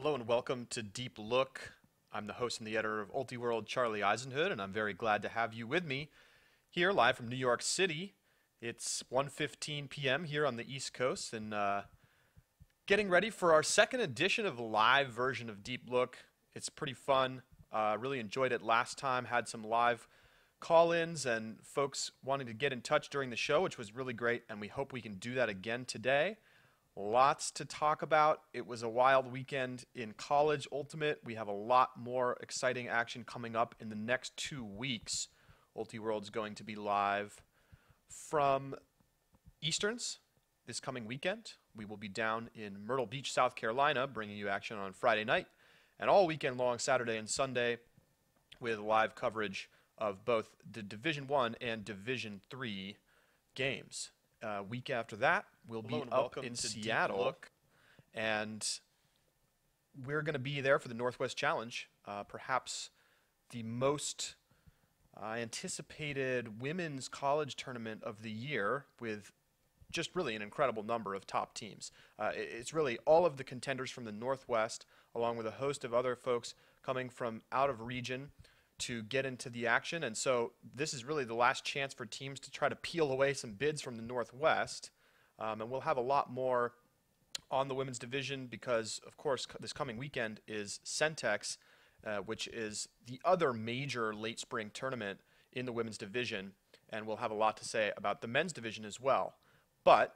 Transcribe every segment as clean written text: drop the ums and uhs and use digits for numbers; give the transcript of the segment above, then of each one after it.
Hello and welcome to Deep Look. I'm the host and the editor of Ultiworld, Charlie Eisenhood, and I'm very glad to have you with me here live from New York City. It's 1:15 p.m. here on the East Coast, and getting ready for our second edition of the live version of Deep Look. It's pretty fun. Really enjoyed it last time. Had some live call-ins and folks wanting to get in touch during the show, which was really great, and we hope we can do that again today. Lots to talk about. It was a wild weekend in college ultimate. We have a lot more exciting action coming up in the next 2 weeks. Ultiworld's going to be live from Easterns this coming weekend. We will be down in Myrtle Beach, South Carolina, bringing you action on Friday night and all weekend long, Saturday and Sunday, with live coverage of both the Division I and Division III games. Week after that, we'll be up in Seattle, and we're going to be there for the Northwest Challenge, perhaps the most anticipated women's college tournament of the year, with just really an incredible number of top teams. It's really all of the contenders from the Northwest, along with a host of other folks coming from out of region to get into the action. And so this is really the last chance for teams to try to peel away some bids from the Northwest. And we'll have a lot more on the women's division because, of course, this coming weekend is Centex, which is the other major late spring tournament in the women's division. And we'll have a lot to say about the men's division as well. But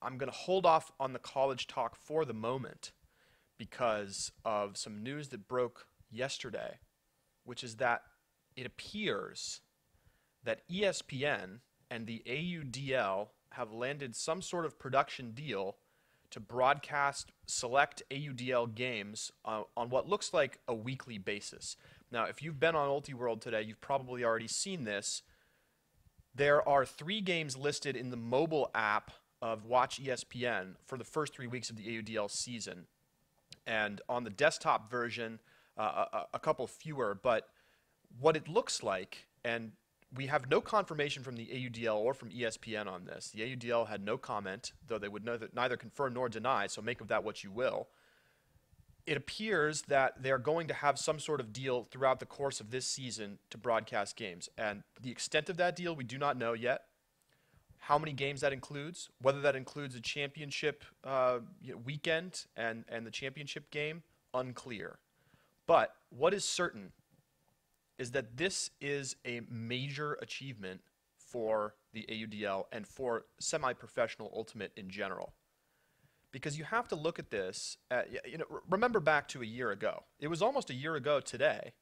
I'm going to hold off on the college talk for the moment because of some news that broke yesterday, which is that it appears that ESPN and the AUDL have landed some sort of production deal to broadcast select AUDL games on what looks like a weekly basis. Now, if you've been on Ultiworld today, you've probably already seen this. There are 3 games listed in the mobile app of Watch ESPN for the first 3 weeks of the AUDL season. And on the desktop version, a couple fewer, but what it looks like, and we have no confirmation from the AUDL or from ESPN on this. The AUDL had no comment, though they would neither confirm nor deny, so make of that what you will. It appears that they're going to have some sort of deal throughout the course of this season to broadcast games, and the extent of that deal we do not know yet. How many games that includes, whether that includes a championship weekend and the championship game, unclear. But what is certain is that this is a major achievement for the AUDL and for semi-professional ultimate in general. Because you have to look at this, remember back to a year ago. It was almost a year ago today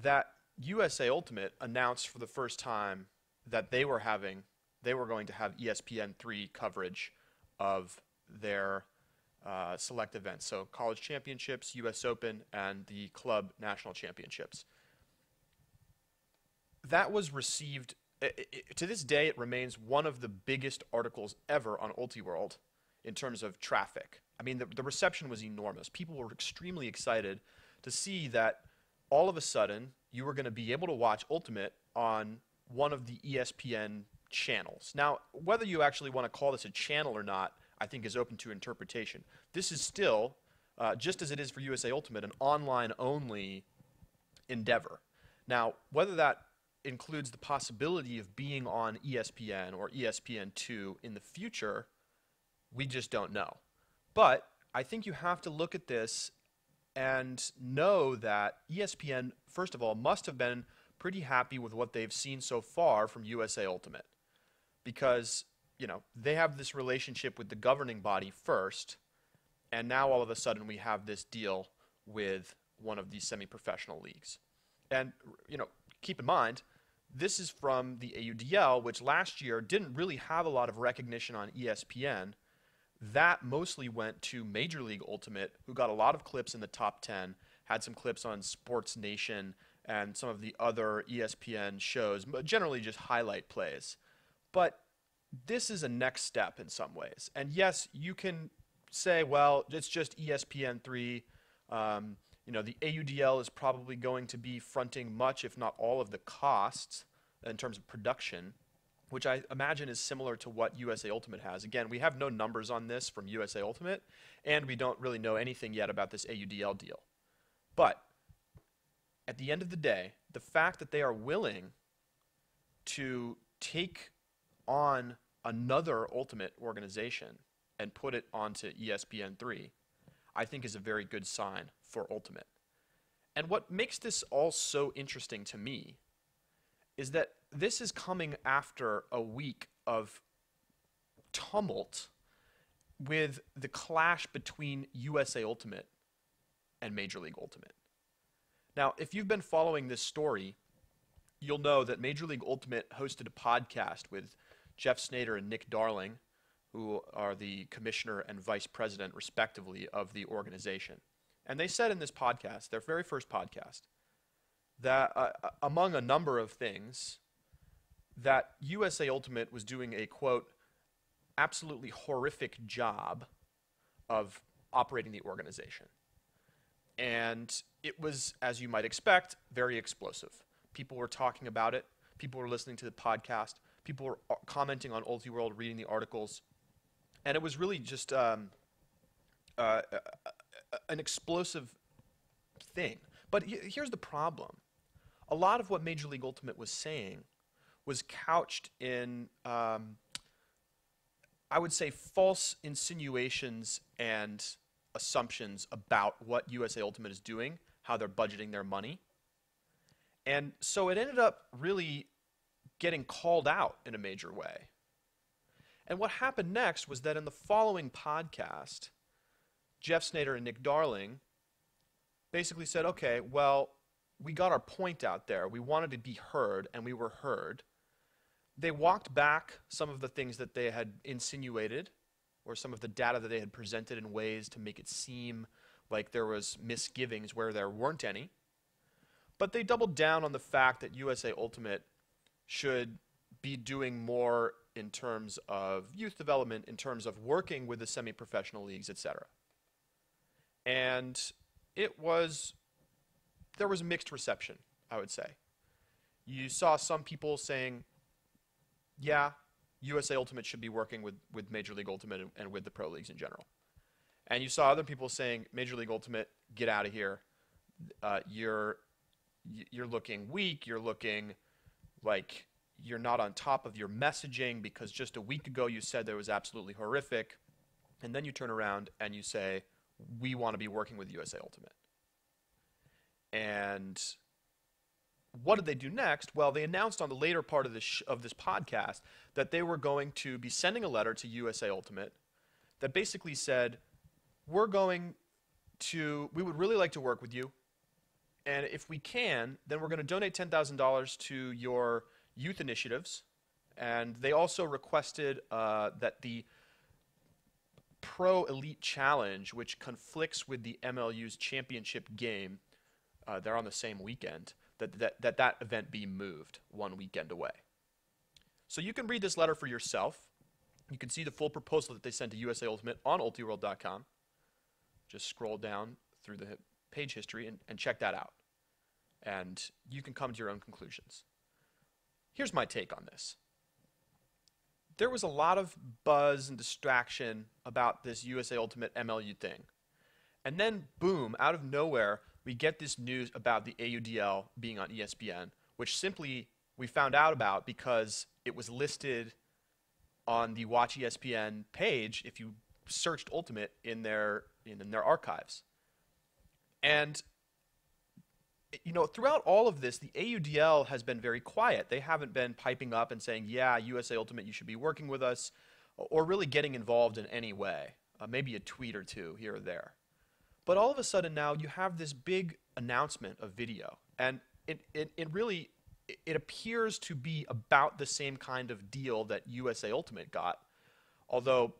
that USA Ultimate announced for the first time that they were going to have ESPN3 coverage of their select events. So college championships, US Open, and the club national championships. That was received, to this day, it remains one of the biggest articles ever on Ultiworld in terms of traffic. I mean, the reception was enormous. People were extremely excited to see that all of a sudden you were going to be able to watch Ultimate on one of the ESPN channels. Now, whether you actually want to call this a channel or not, I think is open to interpretation. This is still, just as it is for USA Ultimate, an online-only endeavor. Now, whether that includes the possibility of being on ESPN or ESPN2 in the future, we just don't know. But I think you have to look at this and know that ESPN, first of all, must have been pretty happy with what they've seen so far from USA Ultimate. Because, they have this relationship with the governing body first, and now all of a sudden we have this deal with one of these semi-professional leagues. And, keep in mind, this is from the AUDL, which last year didn't really have a lot of recognition on ESPN. That mostly went to Major League Ultimate, who got a lot of clips in the top 10, had some clips on Sports Nation and some of the other ESPN shows, but generally just highlight plays. But this is a next step in some ways. And yes, you can say, well, it's just ESPN3. The AUDL is probably going to be fronting much, if not all, of the costs in terms of production. which I imagine is similar to what USA Ultimate has. Again, we have no numbers on this from USA Ultimate, and we don't really know anything yet about this AUDL deal. But at the end of the day, the fact that they are willing to take on another Ultimate organization and put it onto ESPN3, I think is a very good sign for Ultimate. And what makes this all so interesting to me is that this is coming after a week of tumult with the clash between USA Ultimate and Major League Ultimate. Now, if you've been following this story, you'll know that Major League Ultimate hosted a podcast with Jeff Snyder and Nick Darling, who are the commissioner and vice president, respectively, of the organization. And they said in this podcast, their very first podcast, that among a number of things, that USA Ultimate was doing a, quote, absolutely horrific job of operating the organization. And it was, as you might expect, very explosive. People were talking about it. People were listening to the podcast. People were commenting on Ultiworld, reading the articles. And it was really just an explosive thing. But here's the problem. A lot of what Major League Ultimate was saying was couched in, I would say, false insinuations and assumptions about what USA Ultimate is doing, how they're budgeting their money. And so it ended up really getting called out in a major way. And what happened next was that in the following podcast, Jeff Snyder and Nick Darling basically said, okay, well, we got our point out there. We wanted to be heard, and we were heard. They walked back some of the things that they had insinuated or some of the data that they had presented in ways to make it seem like there was misgivings where there weren't any. But they doubled down on the fact that USA Ultimate should be doing more in terms of youth development, in terms of working with the semi-professional leagues, etc. And there was mixed reception, I would say. You saw some people saying, yeah, USA Ultimate should be working with Major League Ultimate and with the pro leagues in general. And you saw other people saying, Major League Ultimate, get out of here. You're looking weak. You're looking like you're not on top of your messaging because just a week ago you said that it was absolutely horrific. And then you turn around and you say, we want to be working with USA Ultimate. And what did they do next? Well, they announced on the later part of this podcast that they were going to be sending a letter to USA Ultimate that basically said, we would really like to work with you. And if we can, then we're going to donate $10,000 to your youth initiatives. And they also requested that the Pro Elite Challenge, which conflicts with the MLU's championship game, they're on the same weekend, that event be moved one weekend away. So you can read this letter for yourself. You can see the full proposal that they sent to USA Ultimate on ultiworld.com. Just scroll down through the page history and check that out. And you can come to your own conclusions. Here's my take on this. There was a lot of buzz and distraction about this USA Ultimate MLU thing. And then, boom, out of nowhere, we get this news about the AUDL being on ESPN, which simply we found out about because it was listed on the Watch ESPN page if you searched Ultimate in their archives. And you know, throughout all of this, the AUDL has been very quiet. They haven't been piping up and saying, yeah, USA Ultimate, you should be working with us, or really getting involved in any way. Maybe a tweet or two here or there. But all of a sudden now you have this big announcement of video. And it really appears to be about the same kind of deal that USA Ultimate got, although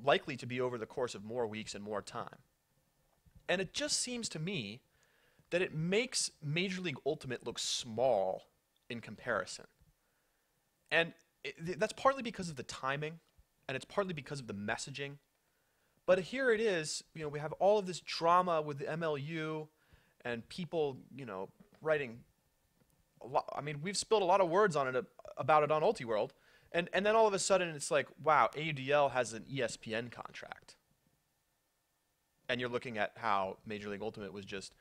likely to be over the course of more weeks and more time. And it just seems to me that it makes Major League Ultimate look small in comparison. And that's partly because of the timing, and it's partly because of the messaging. But here it is, you know, we have all of this drama with the MLU and people, you know, writing a lot. I mean, we've spilled a lot of words on it about it on Ultiworld, And then all of a sudden it's like, wow, AUDL has an ESPN contract. And you're looking at how Major League Ultimate was just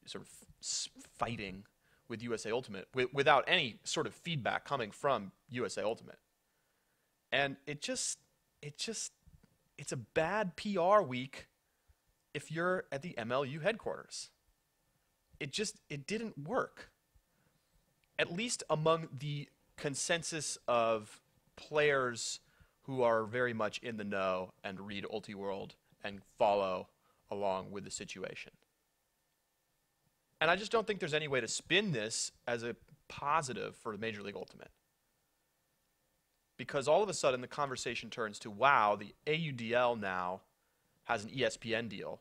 sort of fighting with USA Ultimate without any sort of feedback coming from USA Ultimate. And it's a bad PR week if you're at the MLU headquarters. It didn't work. At least among the consensus of players who are very much in the know and read Ultiworld and follow along with the situation. And I just don't think there's any way to spin this as a positive for Major League Ultimate. Because all of a sudden the conversation turns to, wow, the AUDL now has an ESPN deal.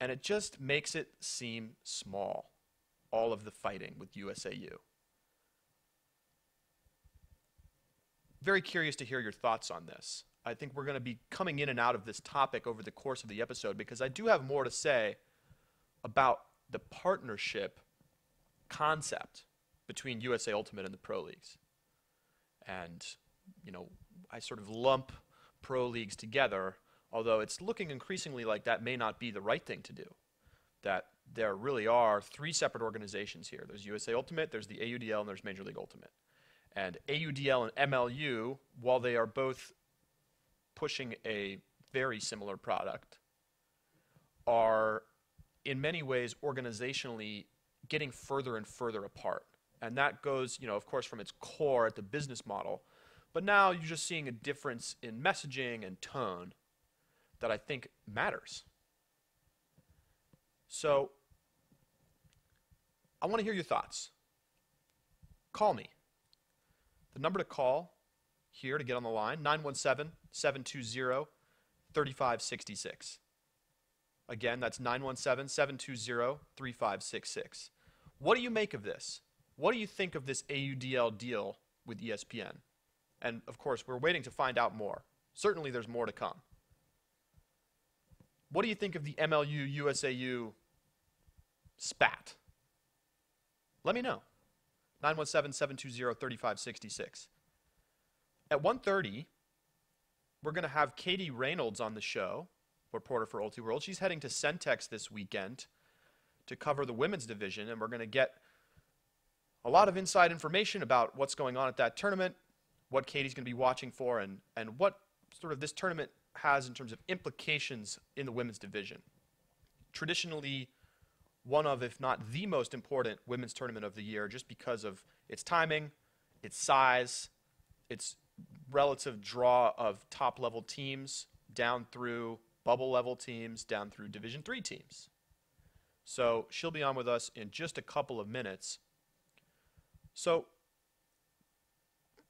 And it just makes it seem small, all of the fighting with USAU. Very curious to hear your thoughts on this. I think we're going to be coming in and out of this topic over the course of the episode because I do have more to say about the partnership concept between USA Ultimate and the Pro Leagues. And, you know, I sort of lump Pro Leagues together, although it's looking increasingly like that may not be the right thing to do. That there really are three separate organizations here. There's USA Ultimate, there's the AUDL, and there's Major League Ultimate. And AUDL and MLU, while they are both pushing a very similar product, are in many ways organizationally getting further and further apart. And that goes, you know, of course, from its core at the business model. But now you're just seeing a difference in messaging and tone that I think matters. So I want to hear your thoughts. Call me. The number to call here to get on the line, 917-720-3566. Again, that's 917-720-3566. What do you make of this? What do you think of this AUDL deal with ESPN? And, of course, we're waiting to find out more. Certainly there's more to come. What do you think of the MLU-USAU spat? Let me know. 917-720-3566. At 1:30, we're going to have Katie Reynolds on the show, reporter for Ultiworld. She's heading to Centex this weekend to cover the women's division, and we're going to get a lot of inside information about what's going on at that tournament, what Katie's going to be watching for, and what sort of this tournament has in terms of implications in the women's division. Traditionally, one of, if not the most important women's tournament of the year, just because of its timing, its size, its relative draw of top-level teams down through bubble-level teams, down through Division III teams. So she'll be on with us in just a couple of minutes. So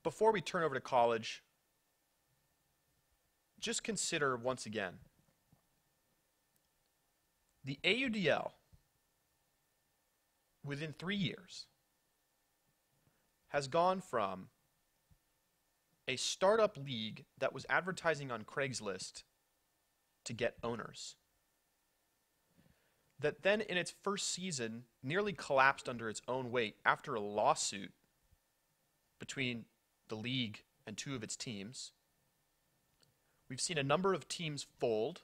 before we turn over to college, just consider once again, the AUDL, within 3 years, has gone from a startup league that was advertising on Craigslist to get owners, that then in its first season nearly collapsed under its own weight after a lawsuit between the league and two of its teams. We've seen a number of teams fold.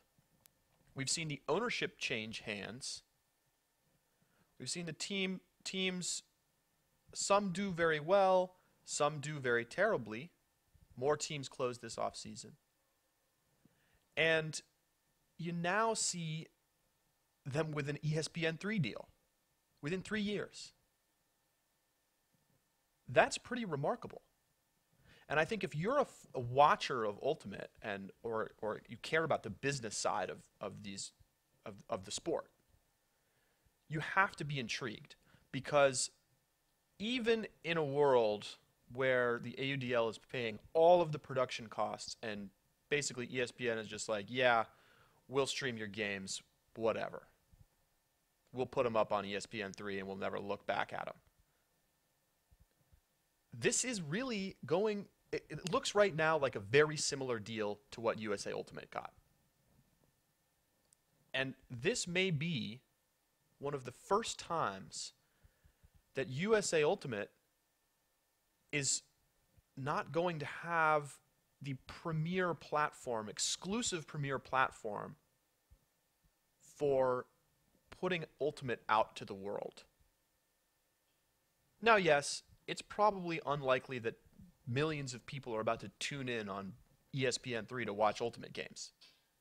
We've seen the ownership change hands. We've seen the teams, some do very well, some do very terribly. More teams close this offseason. And you now see them with an ESPN3 deal within 3 years. That's pretty remarkable. And I think if you're a watcher of Ultimate and or you care about the business side of the sport, you have to be intrigued, because even in a world where the AUDL is paying all of the production costs and basically ESPN is just like, yeah, we'll stream your games, whatever. We'll put them up on ESPN3 and we'll never look back at them. This is really going, it looks right now like a very similar deal to what USA Ultimate got. And this may be one of the first times that USA Ultimate is not going to have the premier platform, exclusive premier platform for putting Ultimate out to the world. Now, yes, it's probably unlikely that millions of people are about to tune in on ESPN3 to watch Ultimate games.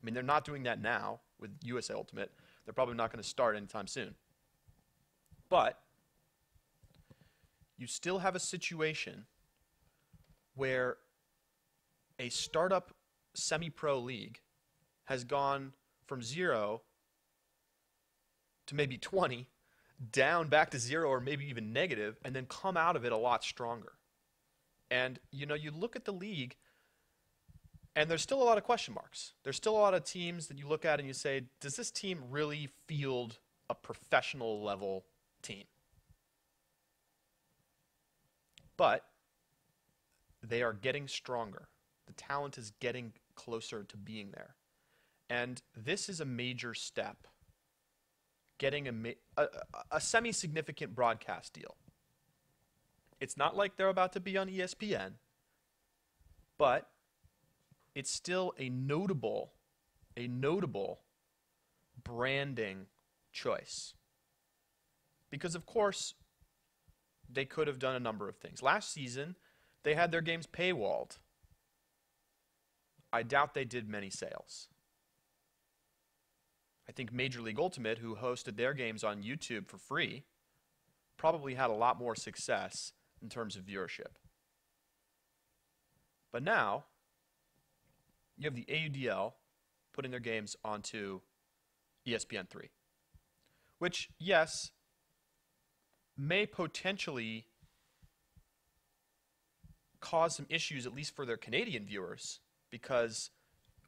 I mean, they're not doing that now with USA Ultimate. They're probably not going to start anytime soon. But you still have a situation where a startup semi-pro league has gone from 0 to maybe 20, down back to 0 or maybe even negative, and then come out of it a lot stronger. And, you know, you look at the league, and there's still a lot of question marks. There's still a lot of teams that you look at and you say, does this team really field a professional level team? But they are getting stronger. The talent is getting closer to being there. And this is a major step, getting a semi-significant broadcast deal. It's not like they're about to be on ESPN, but it's still a notable branding choice. Because, of course, they could have done a number of things. Last season, they had their games paywalled. I doubt they did many sales. I think Major League Ultimate, who hosted their games on YouTube for free, probably had a lot more success in terms of viewership. But now, you have the AUDL putting their games onto ESPN3, which, yes, may potentially cause some issues, at least for their Canadian viewers, because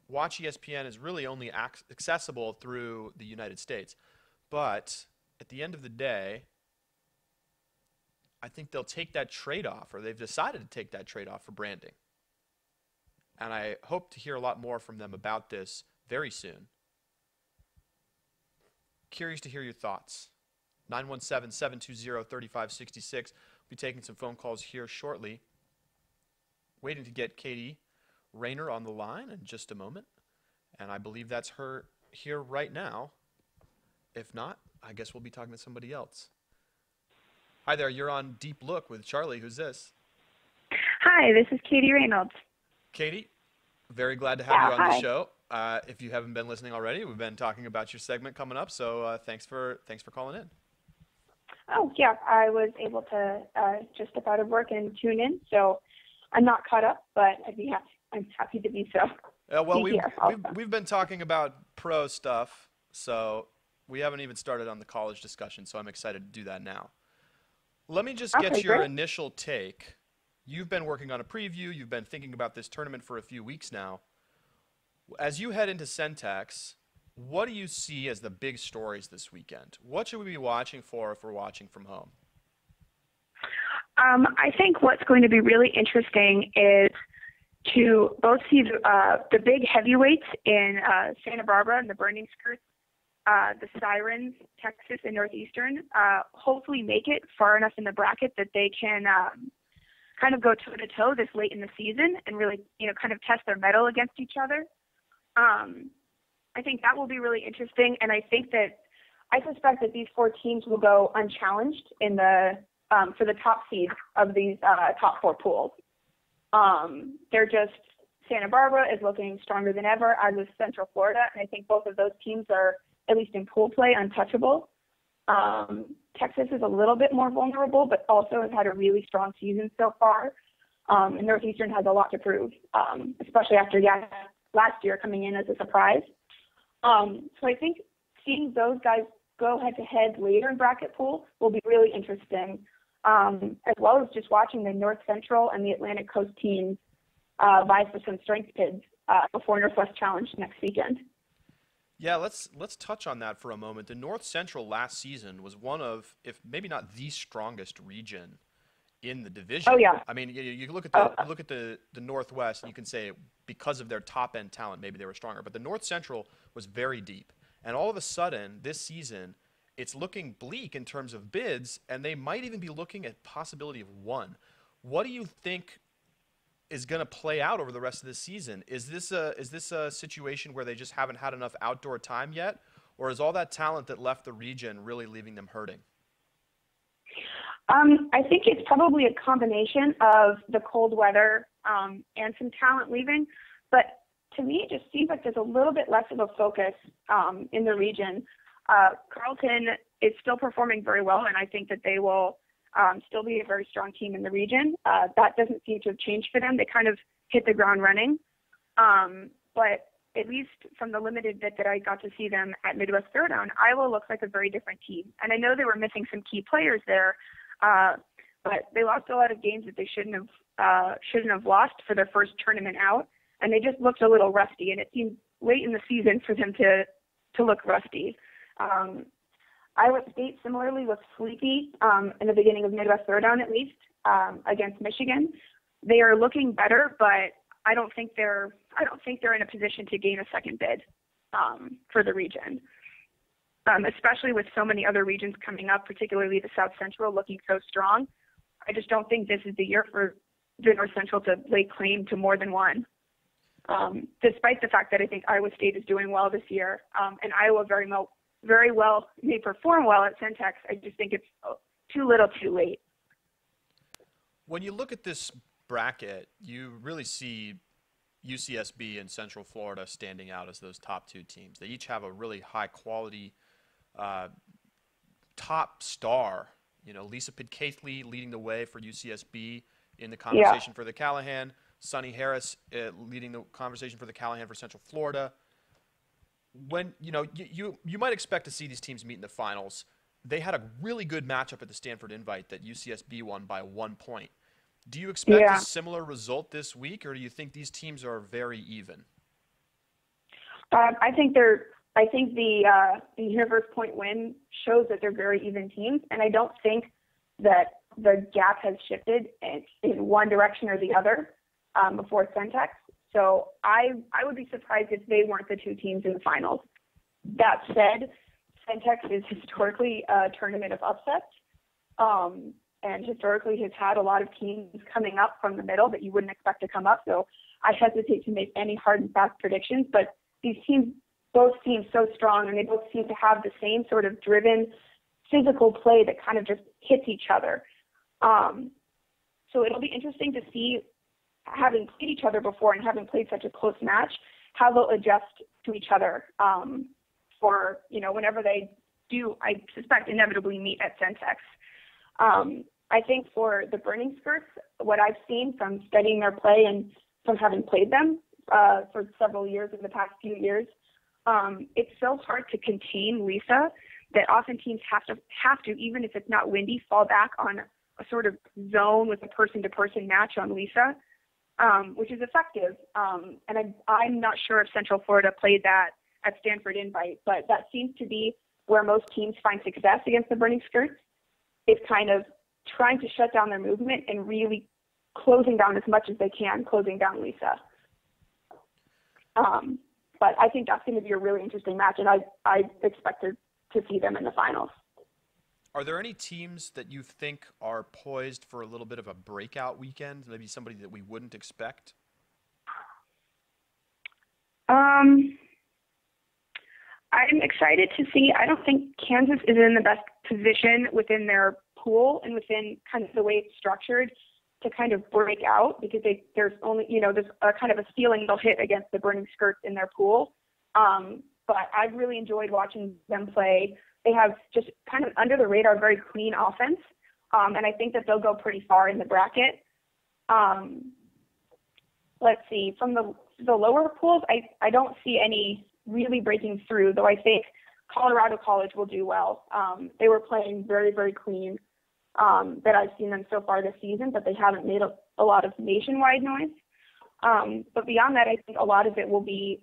Watch ESPN is really only accessible through the United States. But at the end of the day, I think they'll take that trade-off, or they've decided to take that trade-off for branding. And I hope to hear a lot more from them about this very soon. Curious to hear your thoughts. 917-720-3566. We'll be taking some phone calls here shortly. Waiting to get Katie Rayner on the line in just a moment. And I believe that's her here right now. If not, I guess we'll be talking to somebody else. Hi there, you're on Deep Look with Charlie. Who's this? Hi, this is Katie Reynolds. Katie, very glad to have you on hi. the show. If you haven't been listening already, we've been talking about your segment coming up, so thanks for calling in. Oh, yeah, I was able to just step out of work and tune in, so I'm not caught up, but I'm happy to be so. Well, we've been talking about pro stuff, so we haven't even started on the college discussion, so I'm excited to do that now. Let me just get your initial take. You've been working on a preview. You've been thinking about this tournament for a few weeks now. As you head into Centex, what do you see as the big stories this weekend? What should we be watching for if we're watching from home? I think what's going to be really interesting is to both see the big heavyweights in Santa Barbara and the Burning Skirts, the Sirens, Texas, and Northeastern, hopefully make it far enough in the bracket that they can kind of go toe-to-toe this late in the season and really, kind of test their mettle against each other. I think that will be really interesting, and I suspect that these four teams will go unchallenged in the for the top seed of these top four pools. Santa Barbara is looking stronger than ever, as is Central Florida, and I think both of those teams are, at least in pool play, untouchable. Texas is a little bit more vulnerable, but also has had a really strong season so far. And Northeastern has a lot to prove, especially after last year coming in as a surprise. So I think seeing those guys go head-to-head later in bracket pool will be really interesting, as well as just watching the North Central and the Atlantic Coast teams vie for some strength bids before Northwest Challenge next weekend. Yeah, let's touch on that for a moment. The North Central last season was one of, if maybe not the strongest region in the division. Oh yeah. I mean, you look at the Northwest, and you can say because of their top end talent, maybe they were stronger. But the North Central was very deep, and all of a sudden this season, it's looking bleak in terms of bids, and they might even be looking at possibility of one. What do you think is going to play out over the rest of the season. Is this a situation where they just haven't had enough outdoor time yet, or is all that talent that left the region really leaving them hurting? I think it's probably a combination of the cold weather and some talent leaving. But to me, it just seems like there's a little bit less of a focus in the region. Carleton is still performing very well, and I think that they will still be a very strong team in the region. That doesn't seem to have changed for them. They kind of hit the ground running. But at least from the limited bit that I got to see them at Midwest Throwdown, Iowa looks like a very different team. And I know they were missing some key players there, but they lost a lot of games that they shouldn't have lost for their first tournament out, and they just looked a little rusty. And it seemed late in the season for them to look rusty. Iowa State similarly looked sleepy in the beginning of Midwest Throwdown, at least against Michigan. They are looking better, but I don't think they're in a position to gain a second bid for the region. Especially with so many other regions coming up, particularly the South Central looking so strong. I just don't think this is the year for the North Central to lay claim to more than one. Despite the fact that I think Iowa State is doing well this year, and Iowa very well may perform well at Centex, I just think it's too little too late. When you look at this bracket, you really see UCSB and Central Florida standing out as those top two teams. They each have a really high quality top star. You know, Lisa Pidcaithley leading the way for UCSB in the conversation for the Callahan. Sonny Harris leading the conversation for the Callahan for Central Florida. When you might expect to see these teams meet in the finals. They had a really good matchup at the Stanford Invite that UCSB won by 1 point. Do you expect a similar result this week, or do you think these teams are very even? I think the Universe Point win shows that they're very even teams, and I don't think that the gap has shifted in one direction or the other before Centex. So I would be surprised if they weren't the two teams in the finals. That said, Centex is historically a tournament of upsets, and historically has had a lot of teams coming up from the middle that you wouldn't expect to come up. So I hesitate to make any hard and fast predictions, but these teams both seem so strong, and they both seem to have the same sort of driven physical play that kind of just hits each other. So it'll be interesting to see, having played each other before and having played such a close match, how they'll adjust to each other for, whenever they do, I suspect, inevitably meet at Centex. I think for the Burning Skirts, what I've seen from studying their play and from having played them for several years in the past few years, it's so hard to contain Lisa that often teams have to, even if it's not windy, fall back on a sort of zone with a person-to-person match on Lisa, which is effective. And I'm not sure if Central Florida played that at Stanford Invite, but that seems to be where most teams find success against the Burning Skirts. It's kind of trying to shut down their movement and really closing down as much as they can, closing down Lisa. But I think that's going to be a really interesting match, and I expect to see them in the finals. Are there any teams that you think are poised for a little bit of a breakout weekend, maybe somebody that we wouldn't expect? I'm excited to see. I don't think Kansas is in the best position within their pool and within kind of the way it's structured to kind of break out, because there's only, there's a kind of a ceiling they'll hit against the Burning Skirts in their pool. But I've really enjoyed watching them play. They have just kind of under the radar, very clean offense. And I think that they'll go pretty far in the bracket. Let's see, from the lower pools, I don't see any really breaking through, though I think Colorado College will do well. They were playing very, very clean that I've seen them so far this season, but they haven't made a lot of nationwide noise. But beyond that, I think a lot of it will be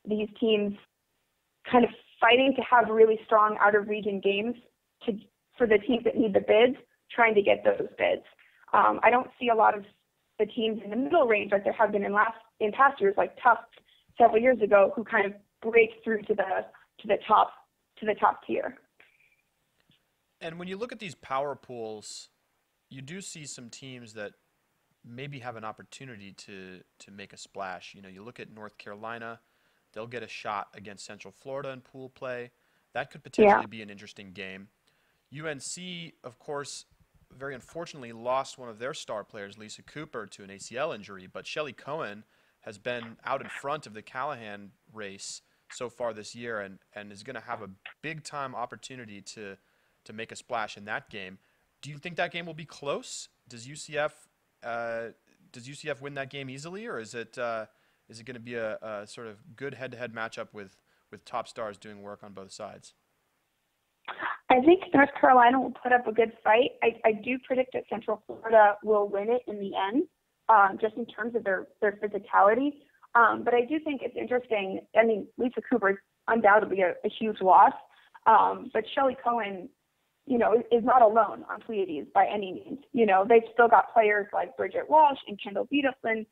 these teams kind of fighting to have really strong out-of-region games for the teams that need the bids, trying to get those bids. I don't see a lot of the teams in the middle range like there have been in past years, like Tufts several years ago, who kind of break through to the top tier. And when you look at these power pools, you do see some teams that maybe have an opportunity to make a splash. You know, you look at North Carolina, they'll get a shot against Central Florida in pool play. That could Yeah. potentially be an interesting game. UNC, of course, very unfortunately lost one of their star players, Lisa Cooper, to an ACL injury, but Shelly Cohen has been out in front of the Callahan race so far this year and is going to have a big time opportunity to make a splash in that game. Do you think that game will be close? Uh, does UCF win that game easily, or is it going to be a sort of good head-to-head matchup with top stars doing work on both sides? I think North Carolina will put up a good fight. I do predict that Central Florida will win it in the end, just in terms of their physicality. But I do think it's interesting. I mean, Lisa Cooper is undoubtedly a huge loss, but Shelly Cohen, you know, is not alone on Pleiades by any means. You know, they've still got players like Bridget Walsh and Kendall Beethoven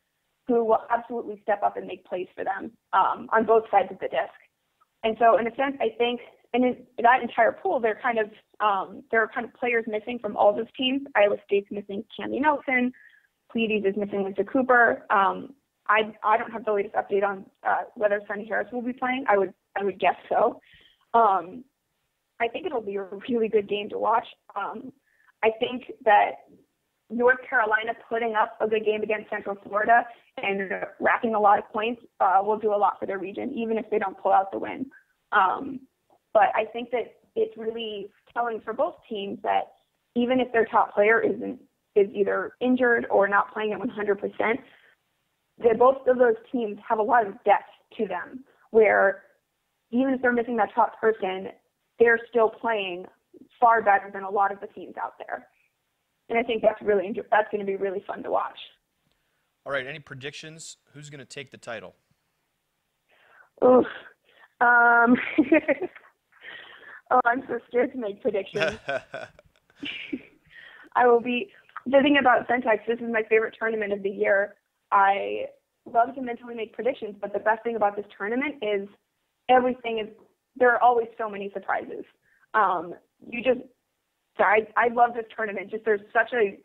who will absolutely step up and make plays for them on both sides of the disc. And so, in a sense, I think, and in that entire pool, there are kind of players missing from all those teams. Iowa State's missing Candy Nelson. Pleiades is missing Lisa Cooper. I don't have the latest update on whether Sunny Harris will be playing. I would guess so. I think it'll be a really good game to watch. I think that North Carolina putting up a good game against Central Florida and racking a lot of points will do a lot for their region, even if they don't pull out the win. But I think that it's really telling for both teams that even if their top player is either injured or not playing at 100%, that both of those teams have a lot of depth to them, where even if they're missing that top person, they're still playing far better than a lot of the teams out there. And I think that's going to be really fun to watch. All right, any predictions? Who's going to take the title? Oof. Oh, I'm so scared to make predictions. I will be. The thing about Centex, this is my favorite tournament of the year. I love to mentally make predictions, but the best thing about this tournament is there are always so many surprises. I love this tournament. Just there's such a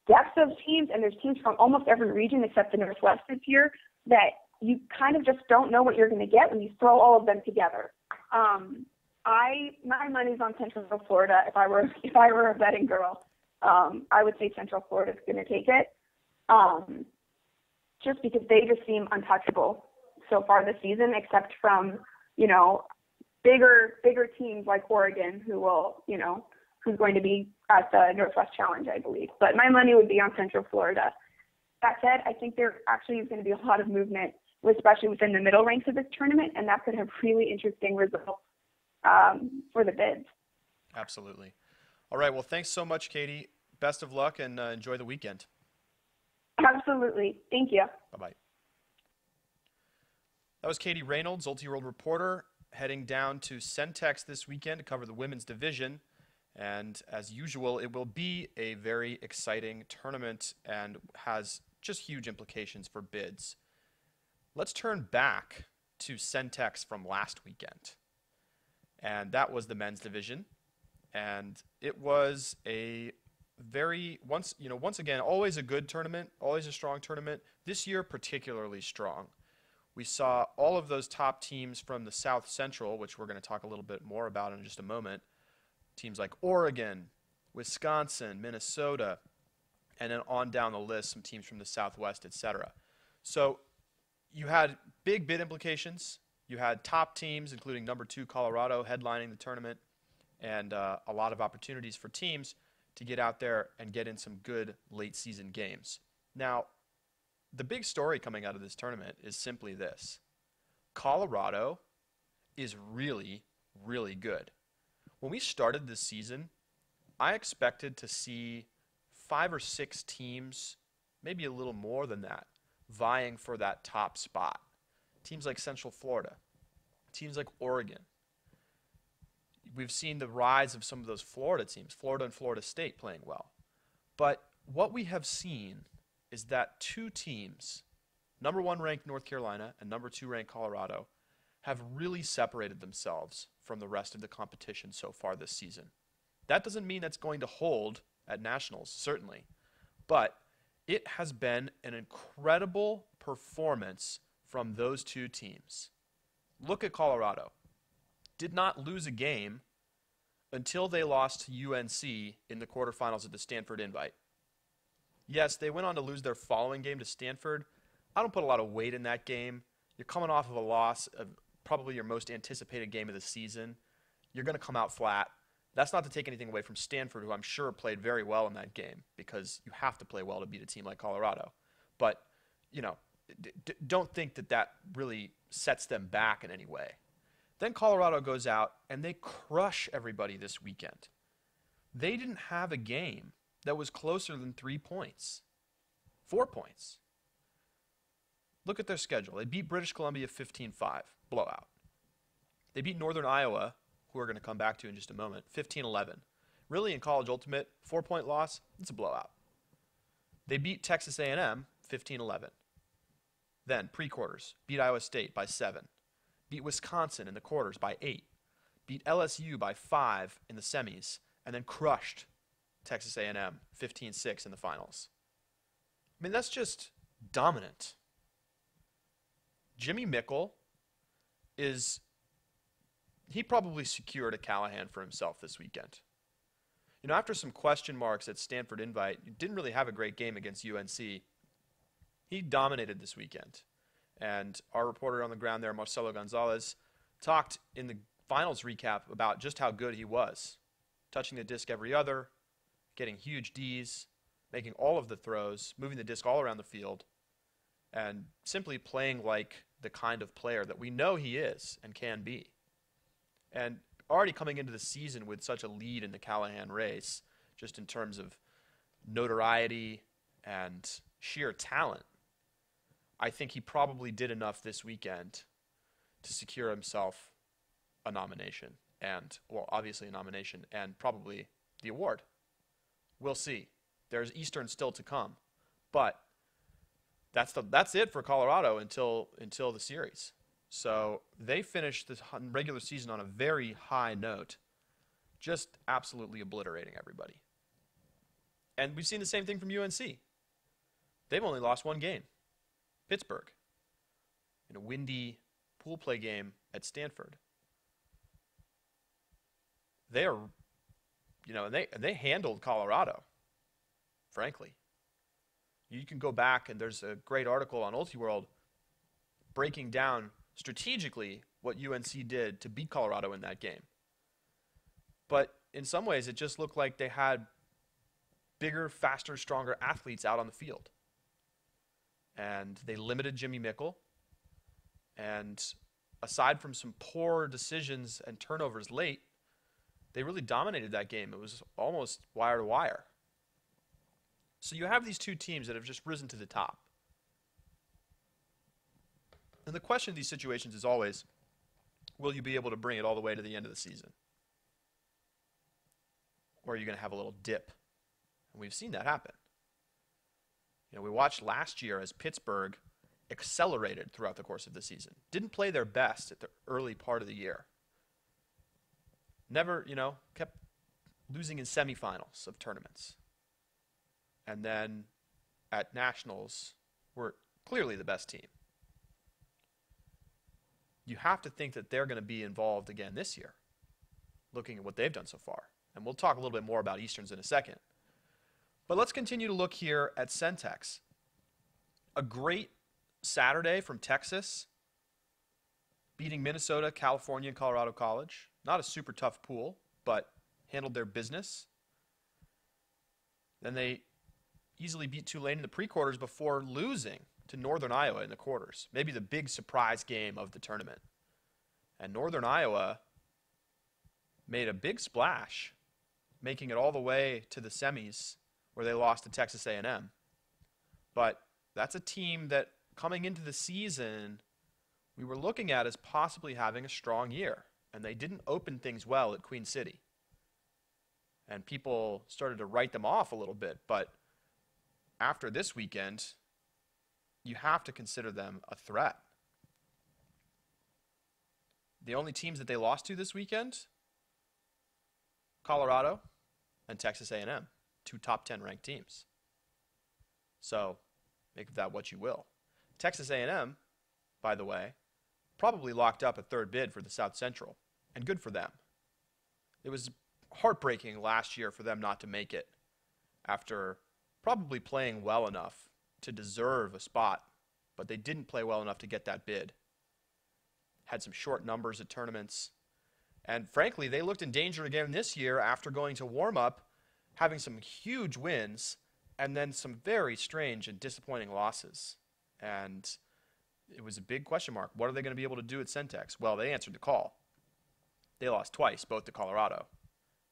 depth of teams, and there's teams from almost every region except the Northwest this year that you kind of just don't know what you're going to get when you throw all of them together. My money's on Central Florida. If I were a betting girl, I would say Central Florida's going to take it, just because they just seem untouchable so far this season, except from, you know, bigger teams like Oregon, who's going to be at the Northwest Challenge, I believe. But my money would be on Central Florida. That said, I think there actually is going to be a lot of movement, especially within the middle ranks of this tournament, and that could have really interesting results for the bids. Absolutely. All right. Well, thanks so much, Katie. Best of luck and enjoy the weekend. Absolutely. Thank you. Bye-bye. That was Katie Reynolds, Ultiworld reporter, heading down to Centex this weekend to cover the women's division. And as usual, it will be a very exciting tournament and has just huge implications for bids. Let's turn back to Centex from last weekend. And that was the men's division. And it was a once again, always a good tournament, always a strong tournament. This year, particularly strong. We saw all of those top teams from the South Central, which we're going to talk a little bit more about in just a moment. Teams like Oregon, Wisconsin, Minnesota, and then on down the list, some teams from the Southwest, etc. So you had big bid implications. You had top teams, including number 2 Colorado, headlining the tournament, and a lot of opportunities for teams to get out there and get in some good late season games. Now, the big story coming out of this tournament is simply this. Colorado is really, really good. When we started this season, I expected to see 5 or 6 teams, maybe a little more than that, vying for that top spot. Teams like Central Florida, teams like Oregon. We've seen the rise of some of those Florida teams, Florida and Florida State playing well. But what we have seen is that 2 teams, number 1 ranked North Carolina and number 2 ranked Colorado, have really separated themselves from the rest of the competition so far this season. That doesn't mean that's going to hold at nationals, certainly. But It has been an incredible performance from those two teams. Look at Colorado. Did not lose a game until they lost to UNC in the quarterfinals of the Stanford Invite. Yes, they went on to lose their following game to Stanford. I don't put a lot of weight in that game. You're coming off of a loss of probably your most anticipated game of the season. You're going to come out flat. That's not to take anything away from Stanford, who I'm sure played very well in that game, because you have to play well to beat a team like Colorado. But, don't think that that really sets them back in any way. Then Colorado goes out and they crush everybody this weekend. They didn't have a game that was closer than 3 points. 4 points. Look at their schedule. They beat British Columbia 15-5, blowout. They beat Northern Iowa, who we're going to come back to in just a moment, 15-11. Really, in College Ultimate, 4-point loss, it's a blowout. They beat Texas A&M 15-11. Then, pre-quarters, beat Iowa State by 7. Beat Wisconsin in the quarters by 8. Beat LSU by 5 in the semis, and then crushed Texas A&M 15-6 in the finals. I mean, that's just dominant. Jimmy Mickle he probably secured a Callahan for himself this weekend. After some question marks at Stanford Invite, he didn't really have a great game against UNC. He dominated this weekend. And our reporter on the ground there, Marcelo Gonzalez, talked in the finals recap about just how good he was. Touching the disc every other, getting huge Ds, making all of the throws, moving the disc all around the field, and simply playing like the kind of player that we know he is and can be. And already coming into the season with such a lead in the Callahan race, just in terms of notoriety and sheer talent, I think he probably did enough this weekend to secure himself a nomination. And, well, obviously a nomination and probably the award. We'll see. There's Eastern still to come. But that's it for Colorado until the series. So they finished the regular season on a very high note, just absolutely obliterating everybody. And we've seen the same thing from UNC. They've only lost one game. Pittsburgh, in a windy pool play game at Stanford. They are, they handled Colorado, frankly. You can go back, and there's a great article on UltiWorld breaking down strategically what UNC did to beat Colorado in that game. But in some ways, it just looked like they had bigger, faster, stronger athletes out on the field. And they limited Jimmy Mickle. And aside from some poor decisions and turnovers late, they really dominated that game. It was almost wire to wire. So you have these two teams that have just risen to the top. And the question in these situations is always, will you be able to bring it all the way to the end of the season? Or are you going to have a little dip? And we've seen that happen. We watched last year as Pittsburgh accelerated throughout the course of the season. Didn't play their best at the early part of the year. Never, kept losing in semifinals of tournaments. And then at nationals were clearly the best team. You have to think that they're going to be involved again this year, looking at what they've done so far. And we'll talk a little bit more about Easterns in a second. But let's continue to look here at Centex. A great Saturday from Texas, beating Minnesota, California, and Colorado College. Not a super tough pool, but handled their business. Then they easily beat Tulane in the pre-quarters before losing to Northern Iowa in the quarters. Maybe the big surprise game of the tournament. And Northern Iowa made a big splash, making it all the way to the semis where they lost to Texas A&M. But that's a team that coming into the season we were looking at as possibly having a strong year. And they didn't open things well at Queen City. And people started to write them off a little bit. But after this weekend, you have to consider them a threat. The only teams that they lost to this weekend, Colorado and Texas A&M, two top 10 ranked teams. So make of that what you will. Texas A&M, by the way, probably locked up a third bid for the South Central, and good for them. It was heartbreaking last year for them not to make it after probably playing well enough to deserve a spot, but they didn't play well enough to get that bid. Had some short numbers at tournaments, and frankly, they looked in danger again this year after going to warm-up, having some huge wins, and then some very strange and disappointing losses. And it was a big question mark. What are they going to be able to do at Centex? Well, they answered the call. They lost twice, both to Colorado.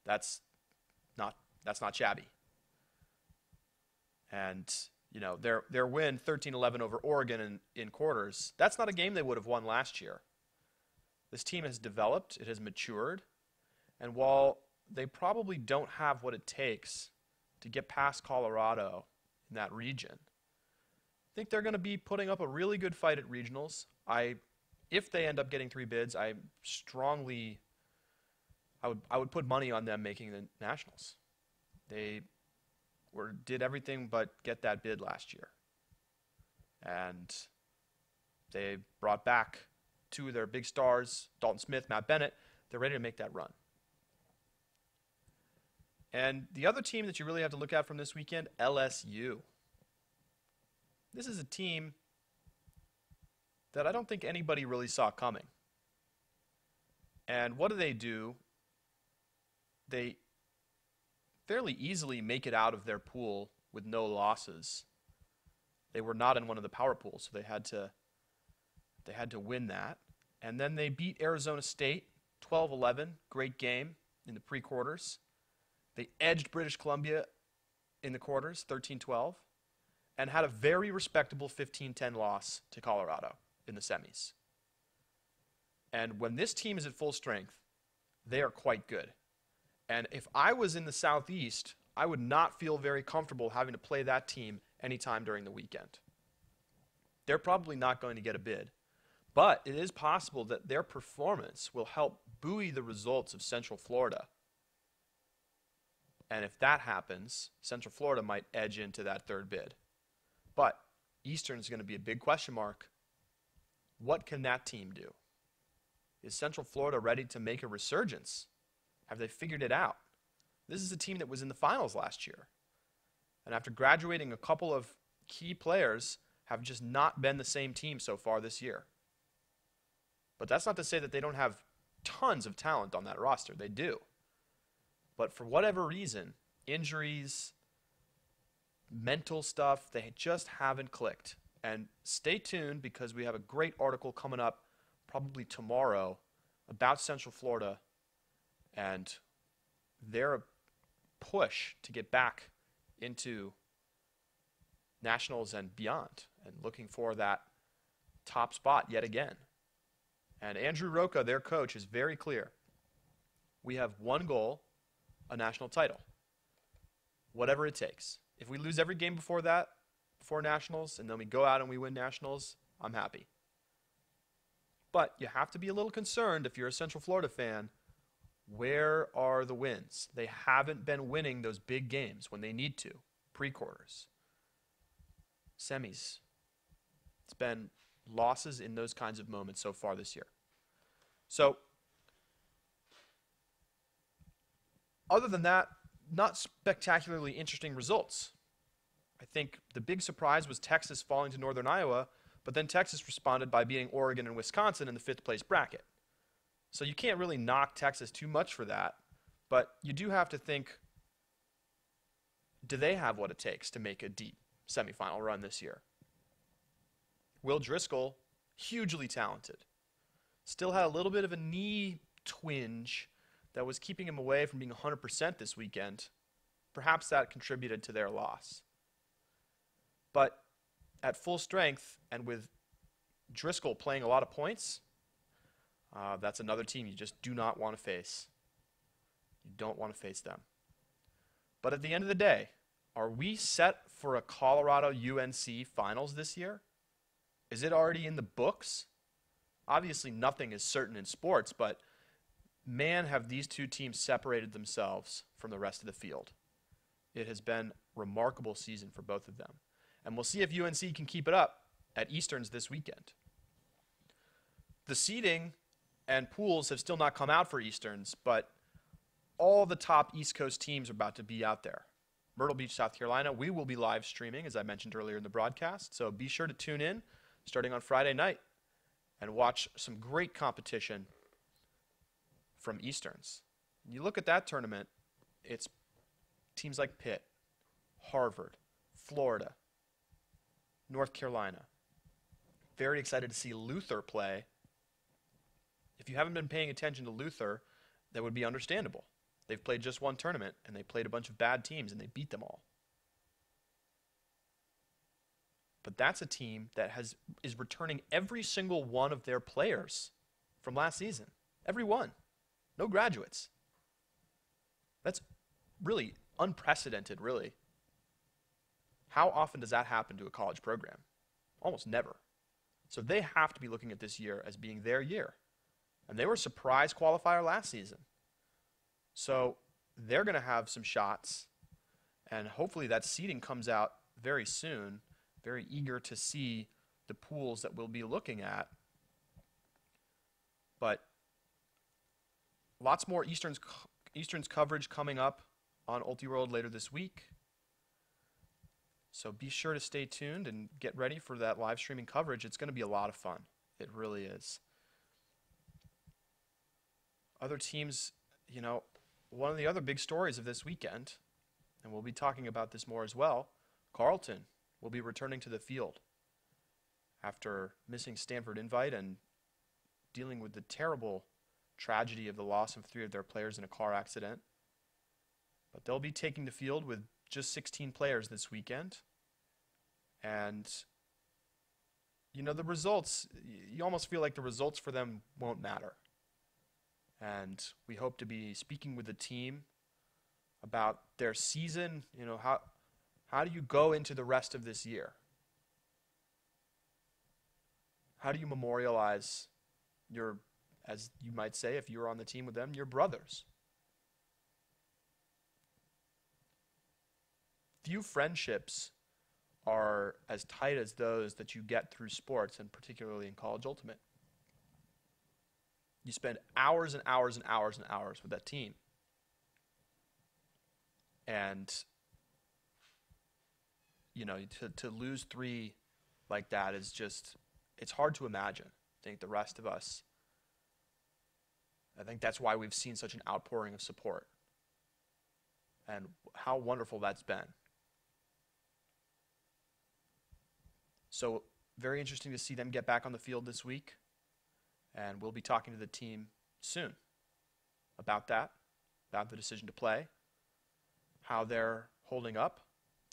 That's not shabby. And their win 13-11 over Oregon in quarters, that's not a game they would have won last year. This team has developed, it has matured, and while they probably don't have what it takes to get past Colorado in that region, I think they're going to be putting up a really good fight at regionals. If they end up getting 3 bids, I would put money on them making the nationals. They did everything but get that bid last year, and they brought back 2 of their big stars, Dalton Smith, Matt Bennett. They're ready to make that run. And the other team that you really have to look at from this weekend, LSU. This is a team that I don't think anybody really saw coming. And what do? They fairly easily make it out of their pool with no losses. They were not in one of the power pools, so they had to win that. And then they beat Arizona State 12-11, great game in the pre-quarters. They edged British Columbia in the quarters, 13-12, and had a very respectable 15-10 loss to Colorado in the semis. And when this team is at full strength, they are quite good. And if I was in the Southeast, I would not feel very comfortable having to play that team anytime during the weekend. They're probably not going to get a bid, but it is possible that their performance will help buoy the results of Central Florida. And if that happens, Central Florida might edge into that third bid. But Eastern is going to be a big question mark. What can that team do? Is Central Florida ready to make a resurgence? Have they figured it out? This is a team that was in the finals last year. And after graduating, a couple of key players have just not been the same team so far this year. But that's not to say that they don't have tons of talent on that roster. They do. But for whatever reason, injuries, mental stuff, they just haven't clicked. And stay tuned because we have a great article coming up probably tomorrow about Central Florida and their push to get back into nationals and beyond, and looking for that top spot yet again. And Andrew Roca, their coach, is very clear. We have one goal, a national title. Whatever it takes. If we lose every game before that, before nationals, and then we go out and we win nationals, I'm happy. But you have to be a little concerned if you're a Central Florida fan. Where are the wins? They haven't been winning those big games when they need to. Pre-quarters. Semis. It's been losses in those kinds of moments so far this year. So, other than that, not spectacularly interesting results. I think the big surprise was Texas falling to Northern Iowa, but then Texas responded by beating Oregon and Wisconsin in the 5th place bracket. So you can't really knock Texas too much for that, but you do have to think, do they have what it takes to make a deep semifinal run this year? Will Driscoll, hugely talented, still had a little bit of a knee twinge that was keeping him away from being 100% this weekend. Perhaps that contributed to their loss. But at full strength and with Driscoll playing a lot of points, that's another team you just do not want to face. You don't want to face them. But at the end of the day, are we set for a Colorado-UNC finals this year? Is it already in the books? Obviously, nothing is certain in sports, but man, have these two teams separated themselves from the rest of the field. It has been a remarkable season for both of them. And we'll see if UNC can keep it up at Easterns this weekend. The seeding and pools have still not come out for Easterns, but all the top East Coast teams are about to be out there. Myrtle Beach, South Carolina, we will be live streaming, as I mentioned earlier in the broadcast. So be sure to tune in starting on Friday night and watch some great competition from Easterns. You look at that tournament, it's teams like Pitt, Harvard, Florida, North Carolina. Very excited to see Luther play. If you haven't been paying attention to Luther, that would be understandable. They've played just one tournament, and they played a bunch of bad teams, and they beat them all. But that's a team that is returning every single one of their players from last season. Every one. No graduates. That's really unprecedented, really. How often does that happen to a college program? Almost never. So they have to be looking at this year as being their year. And they were a surprise qualifier last season. So they're going to have some shots, and hopefully that seeding comes out very soon. Very eager to see the pools that we'll be looking at. But lots more Easterns coverage coming up on Ultiworld later this week. So be sure to stay tuned and get ready for that live streaming coverage. It's going to be a lot of fun. It really is. Other teams, you know, one of the other big stories of this weekend, and we'll be talking about this more as well, Carleton will be returning to the field after missing Stanford Invite and dealing with the terrible tragedy of the loss of 3 of their players in a car accident. But they'll be taking the field with just 16 players this weekend. And, you know, the results, you almost feel like the results for them won't matter. And we hope to be speaking with the team about their season. You know, how do you go into the rest of this year? How do you memorialize your, as you might say, if you were on the team with them, your brothers? Few friendships are as tight as those that you get through sports, and particularly in College Ultimate. You spend hours and hours and hours and hours with that team. And, you know, to lose 3 like that is just, it's hard to imagine. I think the rest of us, I think that's why we've seen such an outpouring of support. And how wonderful that's been. So very interesting to see them get back on the field this week. And we'll be talking to the team soon about that, about the decision to play, how they're holding up.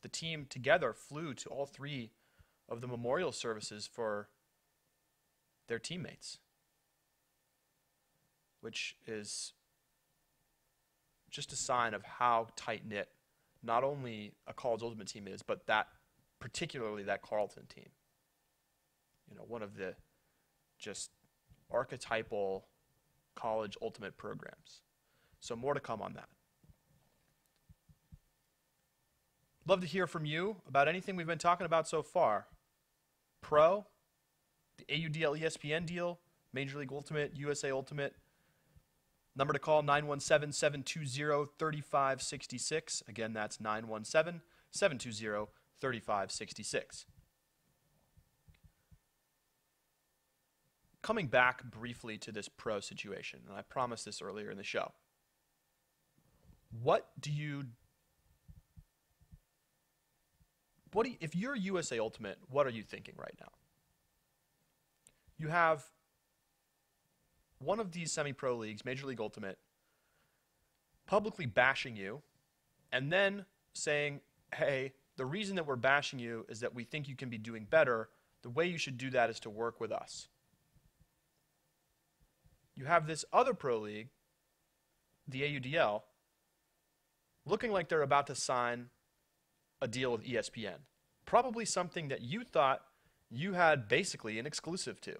The team together flew to all 3 of the memorial services for their teammates, which is just a sign of how tight-knit not only a College Ultimate team is, but that particularly that Carleton team. You know, one of the just archetypal College Ultimate programs. So more to come on that. Love to hear from you about anything we've been talking about so far. Pro, the AUDL ESPN deal, Major League Ultimate, USA Ultimate. Number to call, 917-720-3566. Again, that's 917-720-3566. Coming back briefly to this pro situation, and I promised this earlier in the show. If you're USA Ultimate, what are you thinking right now? You have one of these semi-pro leagues, Major League Ultimate, publicly bashing you, and then saying, hey, the reason that we're bashing you is that we think you can be doing better. The way you should do that is to work with us. You have this other pro league, the AUDL, looking like they're about to sign a deal with ESPN. Probably something that you thought you had basically an exclusive to.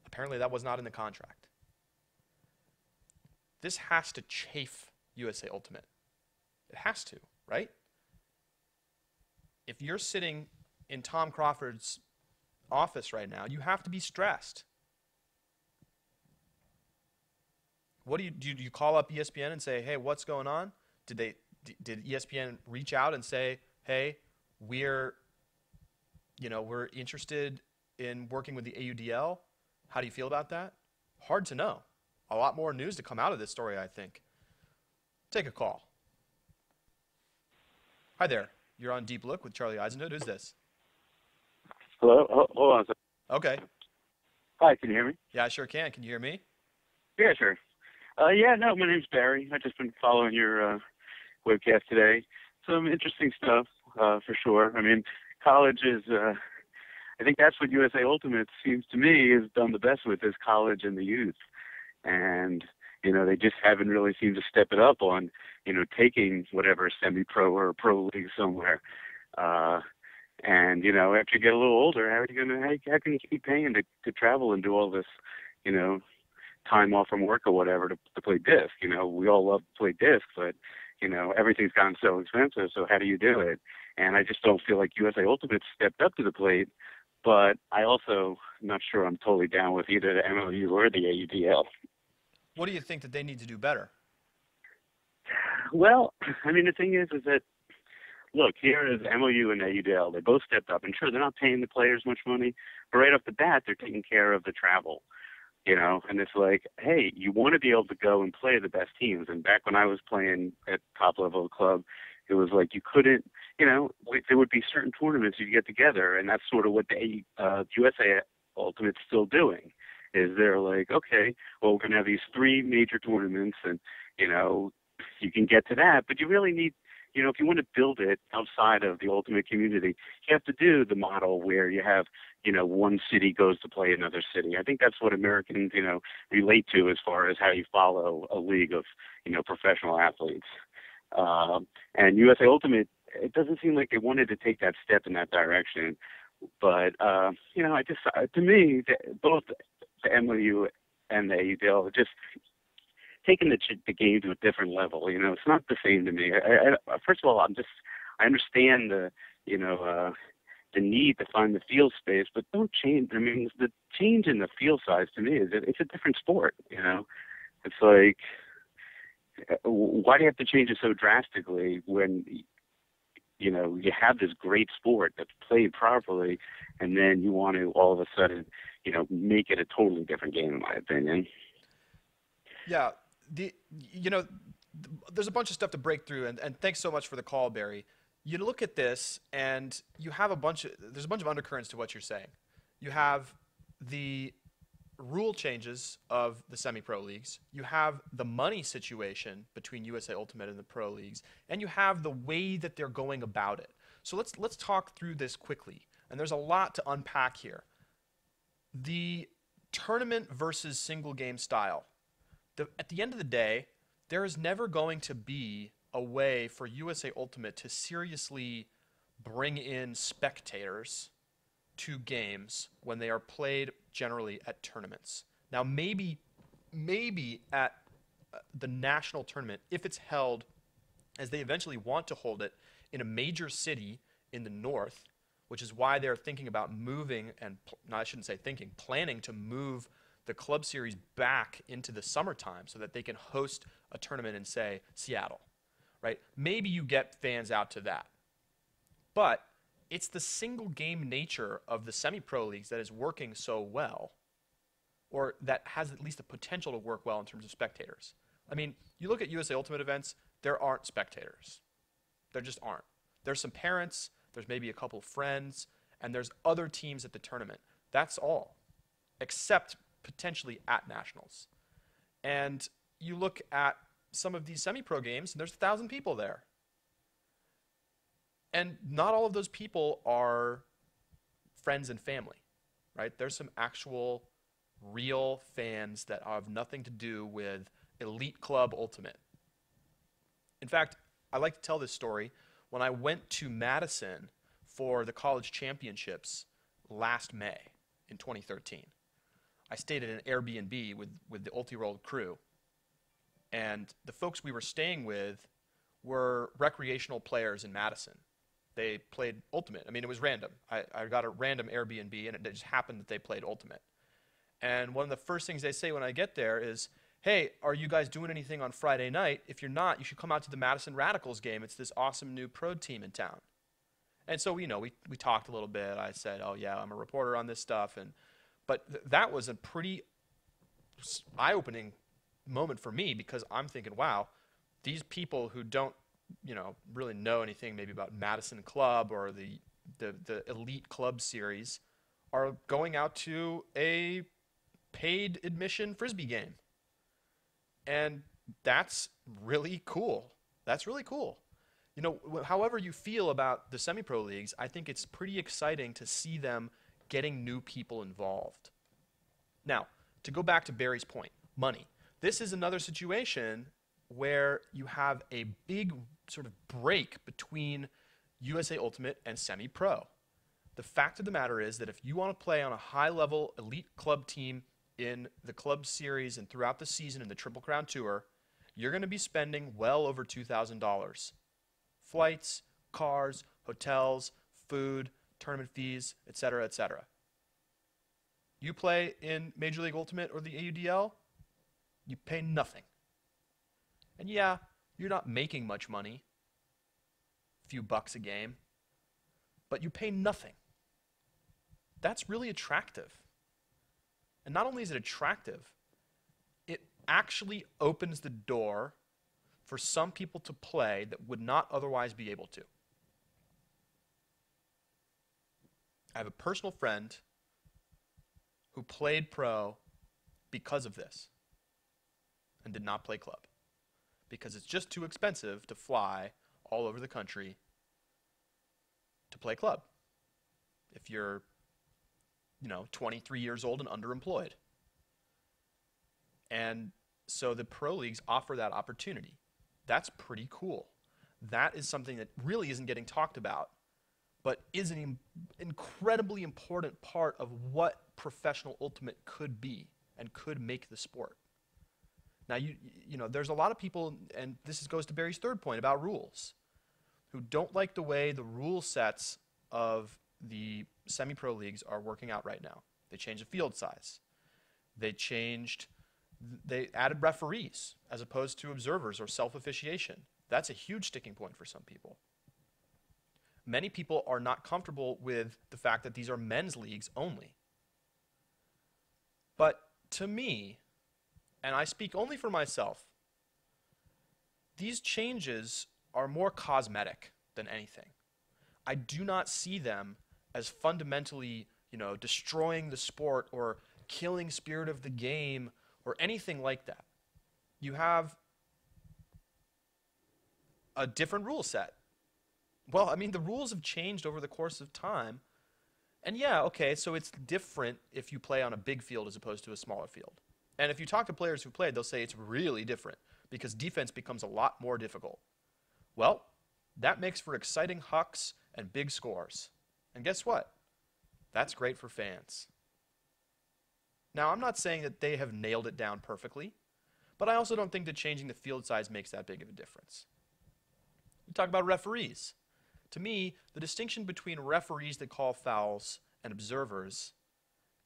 Apparently that was not in the contract. This has to chafe USA Ultimate. It has to, right? if you're sitting in Tom Crawford's office right now, you have to be stressed. What do you call up ESPN and say, "Hey, what's going on?" Did ESPN reach out and say, "Hey, we're we're interested in working with the AUDL. How do you feel about that?" Hard to know. A lot more news to come out of this story, I think. Take a call. Hi there. You're on Deep Look with Charlie Eisenhood. Who's this? Hello? Hold on a second. Okay. Hi, can you hear me? Yeah, I sure can. Can you hear me? Yeah, sure. No, my name's Barry. I've just been following your webcast today. Some interesting stuff, for sure. I mean, college is, I think that's what USA Ultimate seems to me has done the best with is college and the youth. And, they just haven't really seemed to step it up on, taking whatever semi-pro or pro league somewhere. And, after you get a little older, how can you keep paying to travel and do all this, time off from work or whatever to play disc? We all love to play disc, but, everything's gotten so expensive. So how do you do it? And I just don't feel like USA Ultimate stepped up to the plate. But I also am not sure I'm totally down with either the MLU or the AUDL. What do you think that they need to do better? Well, I mean, the thing is that, look, here is MOU and AUDL. They both stepped up. And sure, they're not paying the players much money, but right off the bat, they're taking care of the travel, And it's like, hey, you want to be able to go and play the best teams. And back when I was playing at top level club, it was like you couldn't, there would be certain tournaments you get together, and that's sort of what the USA Ultimate's still doing. Is they're like, okay, well, we're going to have these 3 major tournaments, and, you can get to that, but you really need, if you want to build it outside of the Ultimate community, you have to do the model where you have, one city goes to play another city. I think that's what Americans, relate to as far as how you follow a league of, professional athletes. And USA Ultimate, it doesn't seem like they wanted to take that step in that direction. But, to me, both the MOU and the AUDL are just taking the game to a different level. It's not the same to me. First of all, I understand the need to find the field space, but don't change. I mean, the change in the field size to me is it's a different sport. It's like, why do you have to change it so drastically when you have this great sport that's played properly, and then you want to all of a sudden, make it a totally different game, in my opinion. Yeah, there's a bunch of stuff to break through, and thanks so much for the call, Barry. You look at this, and you have there's a bunch of undercurrents to what you're saying. You have the rule changes of the semi-pro leagues. You have the money situation between USA Ultimate and the pro leagues, and you have the way that they're going about it. So let's talk through this quickly. And there's a lot to unpack here. The tournament versus single game style. At the end of the day, there is never going to be a way for USA Ultimate to seriously bring in spectators to games when they are played generally at tournaments. Now, maybe at the national tournament, if it's held as they eventually want to hold it in a major city in the north, which is why they're thinking about moving planning to move the Club Series back into the summertime so that they can host a tournament in, say, Seattle, right? Maybe you get fans out to that. But it's the single game nature of the semi-pro leagues that is working so well, or that has at least the potential to work well in terms of spectators. I mean, you look at USA Ultimate events, there aren't spectators. There just aren't. There's some parents, there's maybe a couple friends, and there's other teams at the tournament. That's all, except potentially at nationals. And you look at some of these semi-pro games, and there's 1,000 people there. And not all of those people are friends and family, right? There's some actual real fans that have nothing to do with Elite Club Ultimate. In fact, I like to tell this story. When I went to Madison for the college championships last May in 2013, I stayed at an Airbnb with the Ultiroll crew. And the folks we were staying with were recreational players in Madison. They played Ultimate. I mean, it was random. I got a random Airbnb, and it just happened that they played Ultimate. And one of the first things they say when I get there is, hey, are you guys doing anything on Friday night? If you're not, you should come out to the Madison Radicals game. It's this awesome new pro team in town. And so, we talked a little bit. I said, oh, yeah, I'm a reporter on this stuff. But that was a pretty eye-opening moment for me because I'm thinking, wow, these people who don't, really know anything maybe about Madison Club or the Elite Club Series are going out to a paid admission Frisbee game. And that's really cool. That's really cool. However you feel about the semi-pro leagues, I think it's pretty exciting to see them getting new people involved. Now, to go back to Barry's point, money. This is another situation where you have a big sort of break between USA Ultimate and semi-pro. The fact of the matter is that if you want to play on a high-level elite club team in the club series and throughout the season in the Triple Crown Tour, you're going to be spending well over $2,000. Flights, cars, hotels, food, tournament fees, etc., etc. You play in Major League Ultimate or the AUDL, you pay nothing. And yeah, you're not making much money, a few bucks a game, but you pay nothing. That's really attractive. And not only is it attractive, it actually opens the door for some people to play that would not otherwise be able to. I have a personal friend who played pro because of this and did not play club because it's just too expensive to fly all over the country to play club if you're 23 years old and underemployed. And so the pro leagues offer that opportunity. That's pretty cool. That is something that really isn't getting talked about, but is an incredibly important part of what professional ultimate could be and could make the sport. Now, there's a lot of people, and this goes to Barry's third point about rules, who don't like the way the rule sets of the semi-pro leagues are working out right now. They changed the field size. They added referees as opposed to observers or self-officiation. That's a huge sticking point for some people. Many people are not comfortable with the fact that these are men's leagues only. But to me, and I speak only for myself, these changes are more cosmetic than anything. I do not see them as fundamentally, destroying the sport or killing spirit of the game or anything like that. You have a different rule set. Well, I mean, the rules have changed over the course of time. And yeah, okay, so it's different if you play on a big field as opposed to a smaller field. And if you talk to players who played, they'll say it's really different because defense becomes a lot more difficult. Well, that makes for exciting hucks and big scores. And guess what? That's great for fans. Now, I'm not saying that they have nailed it down perfectly, but I also don't think that changing the field size makes that big of a difference. We talk about referees. To me, the distinction between referees that call fouls and observers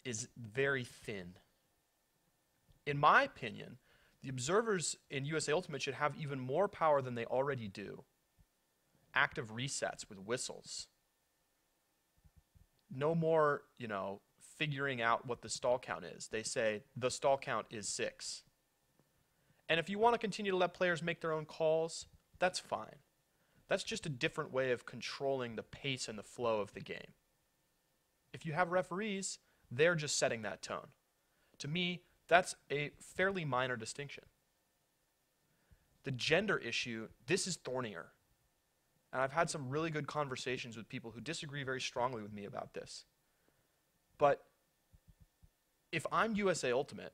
is very thin. In my opinion, the observers in USA Ultimate should have even more power than they already do. Active resets with whistles. No more, figuring out what the stall count is. They say the stall count is 6. And if you want to continue to let players make their own calls, that's fine. That's just a different way of controlling the pace and the flow of the game. If you have referees, they're just setting that tone. To me, that's a fairly minor distinction. The gender issue, this is thornier. And I've had some really good conversations with people who disagree very strongly with me about this. But if I'm USA Ultimate,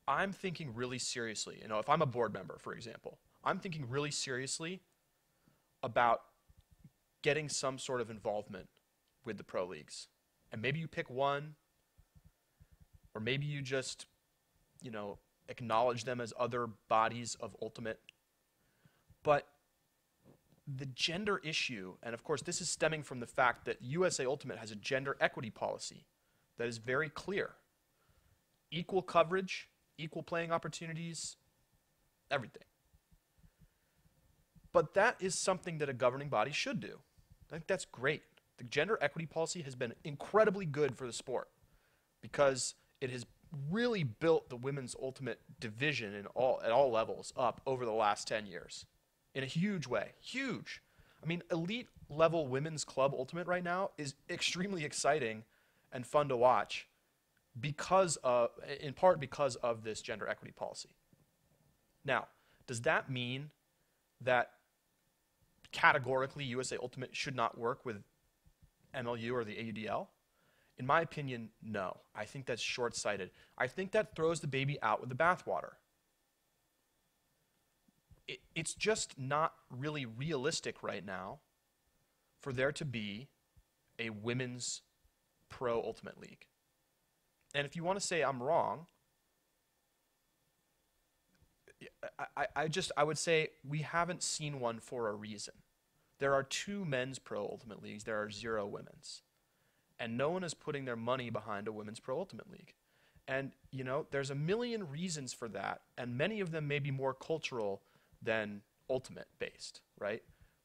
I'm thinking really seriously. If I'm a board member, for example, I'm thinking really seriously about getting some sort of involvement with the pro leagues. And maybe you pick one, or maybe you just, acknowledge them as other bodies of ultimate. But the gender issue, and of course this is stemming from the fact that USA Ultimate has a gender equity policy that is very clear. Equal coverage, equal playing opportunities, everything. But that is something that a governing body should do. I think that's great. The gender equity policy has been incredibly good for the sport because it has really built the women's ultimate division at all levels up over the last 10 years in a huge way. Huge. I mean, elite level women's club ultimate right now is extremely exciting and fun to watch in part because of this gender equity policy. Now, does that mean that categorically USA Ultimate should not work with MLU or the AUDL? In my opinion, no. I think that's short-sighted. I think that throws the baby out with the bathwater. It's just not really realistic right now for there to be a women's pro ultimate league. And if you want to say I'm wrong, I would say we haven't seen one for a reason. There are 2 men's pro ultimate leagues. There are 0 women's. And no one is putting their money behind a women's pro ultimate league. And, you know, there's a million reasons for that, and many of them may be more cultural than ultimate based, right?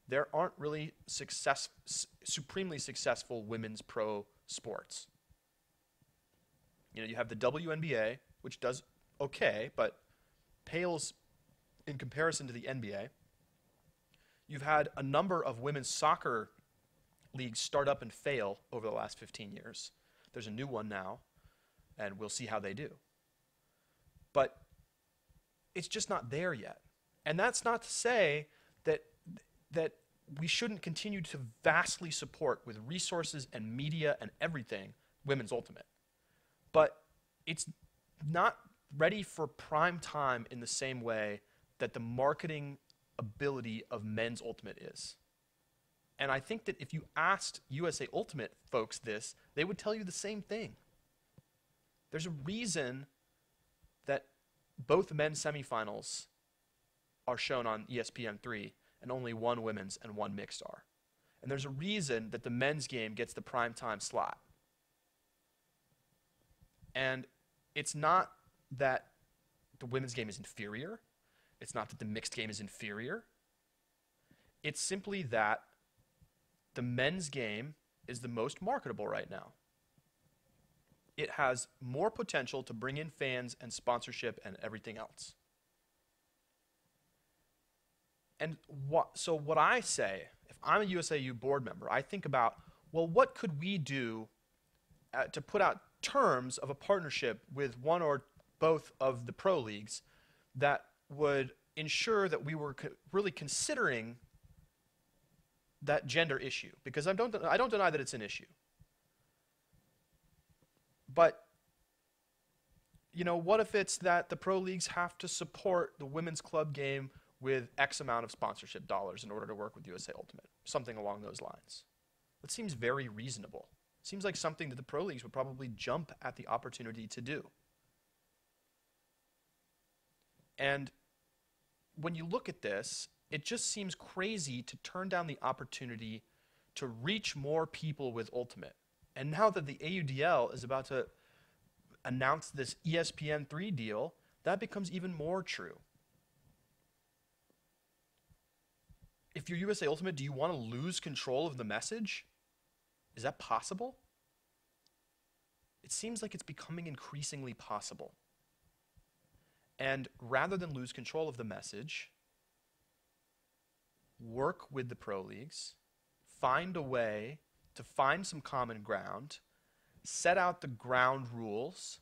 There aren't really supremely successful women's pro sports. You know, you have the WNBA, which does okay, but pales in comparison to the NBA. You've had a number of women's soccer leagues start up and fail over the last 15 years. There's a new one now, and we'll see how they do. But it's just not there yet. And that's not to say that we shouldn't continue to vastly support with resources and media and everything women's ultimate. But it's not ready for prime time in the same way that the marketing ability of men's ultimate is. And I think that if you asked USA Ultimate folks this, they would tell you the same thing. There's a reason that both men's semifinals are shown on ESPN3 and only 1 women's and 1 mixed are. And there's a reason that the men's game gets the primetime slot. And it's not that the women's game is inferior. It's not that the mixed game is inferior. It's simply that the men's game is the most marketable right now. It has more potential to bring in fans and sponsorship and everything else. And so what I say, if I'm a USAU board member, I think about, well, what could we do to put out terms of a partnership with one or both of the pro leagues that would ensure that we were really considering that gender issue, because I don't deny that it's an issue. But, you know, what if it's that the pro leagues have to support the women's club game with X amount of sponsorship dollars in order to work with USA Ultimate? Something along those lines. That seems very reasonable. Seems like something that the pro leagues would probably jump at the opportunity to do. And when you look at this, it just seems crazy to turn down the opportunity to reach more people with Ultimate. And now that the AUDL is about to announce this ESPN3 deal, that becomes even more true. If you're USA Ultimate, do you want to lose control of the message? Is that possible? It seems like it's becoming increasingly possible. And rather than lose control of the message, work with the pro leagues, find a way to find some common ground, set out the ground rules,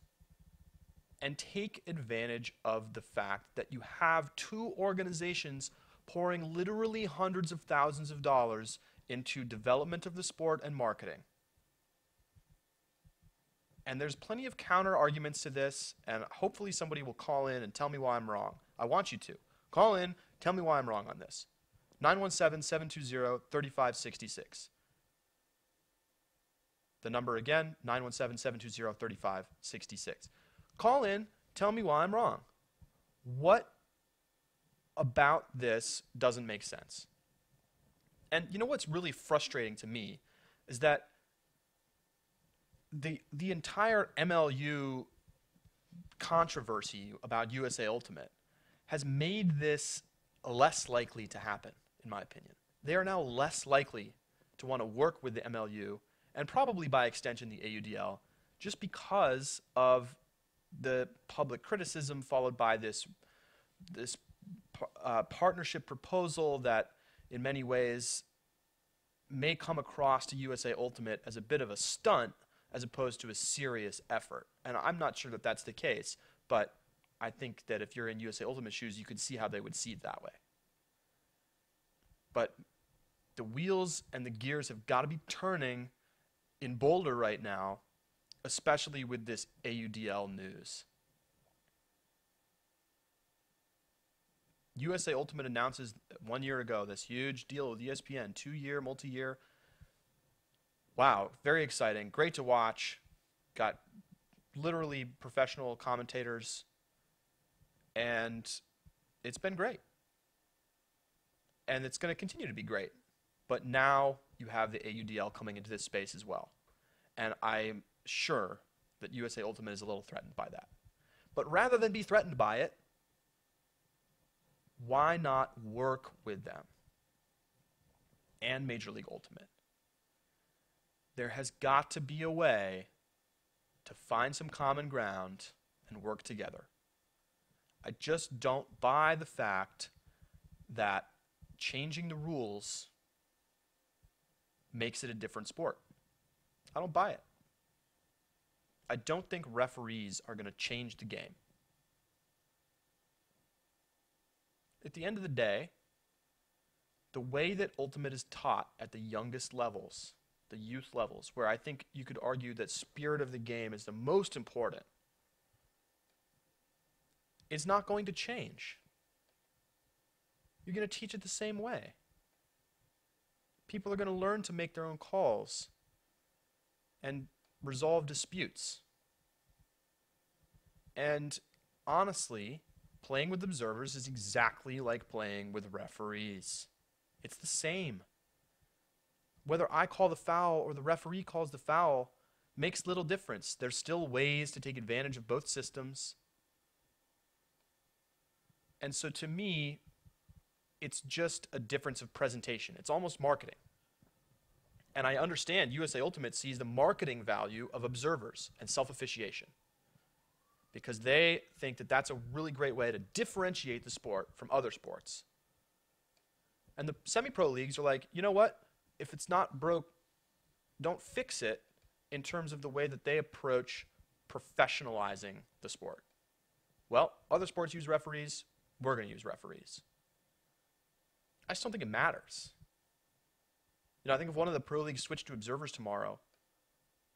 and take advantage of the fact that you have 2 organizations pouring literally hundreds of thousands of dollars into development of the sport and marketing. And there's plenty of counter arguments to this, and hopefully somebody will call in and tell me why I'm wrong. I want you to. Call in, tell me why I'm wrong on this. 917-720-3566. The number again, 917-720-3566. Call in, tell me why I'm wrong. What about this doesn't make sense? And you know what's really frustrating to me is that the entire MLU controversy about USA Ultimate has made this less likely to happen, in my opinion. They are now less likely to want to work with the MLU and probably by extension the AUDL just because of the public criticism followed by this partnership proposal that in many ways may come across to USA Ultimate as a bit of a stunt as opposed to a serious effort. And I'm not sure that that's the case, but I think that if you're in USA Ultimate shoes, you could see how they would see it that way. But the wheels and the gears have got to be turning in Boulder right now, especially with this AUDL news. USA Ultimate announces 1 year ago this huge deal with ESPN, 2-year, multi-year. Wow, very exciting. Great to watch. Got literally professional commentators, and it's been great. And it's going to continue to be great. But now you have the AUDL coming into this space as well. And I'm sure that USA Ultimate is a little threatened by that. But rather than be threatened by it, why not work with them and Major League Ultimate? There has got to be a way to find some common ground and work together. I just don't buy the fact that changing the rules makes it a different sport. I don't buy it. I don't think referees are going to change the game. At the end of the day, the way that Ultimate is taught at the youngest levels, the youth levels, where I think you could argue that spirit of the game is the most important, is not going to change. You're going to teach it the same way. People are going to learn to make their own calls and resolve disputes. And honestly, playing with observers is exactly like playing with referees. It's the same. Whether I call the foul or the referee calls the foul makes little difference. There's still ways to take advantage of both systems. And so to me, it's just a difference of presentation. It's almost marketing. And I understand USA Ultimate sees the marketing value of observers and self-officiation because they think that that's a really great way to differentiate the sport from other sports. And the semi-pro leagues are like, you know what? If it's not broke, don't fix it in terms of the way that they approach professionalizing the sport. Well, other sports use referees. We're going to use referees. I just don't think it matters. You know, I think if one of the pro leagues switched to observers tomorrow,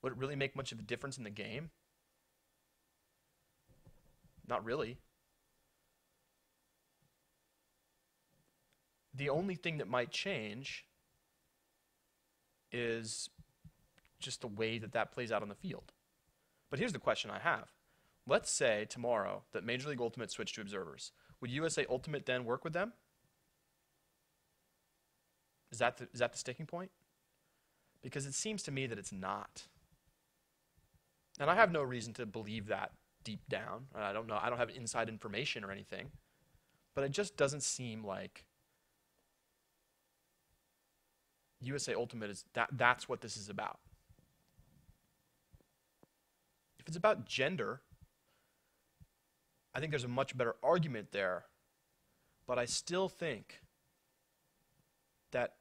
would it really make much of a difference in the game? Not really. The only thing that might change is just the way that that plays out on the field. But here's the question I have. Let's say tomorrow that Major League Ultimate switched to observers. Would USA Ultimate then work with them? Is that the sticking point? Because it seems to me that it's not. And I have no reason to believe that deep down. I don't know. I don't have inside information or anything. But it just doesn't seem like USA Ultimate is that's what this is about. If it's about gender, I think there's a much better argument there. But I still think that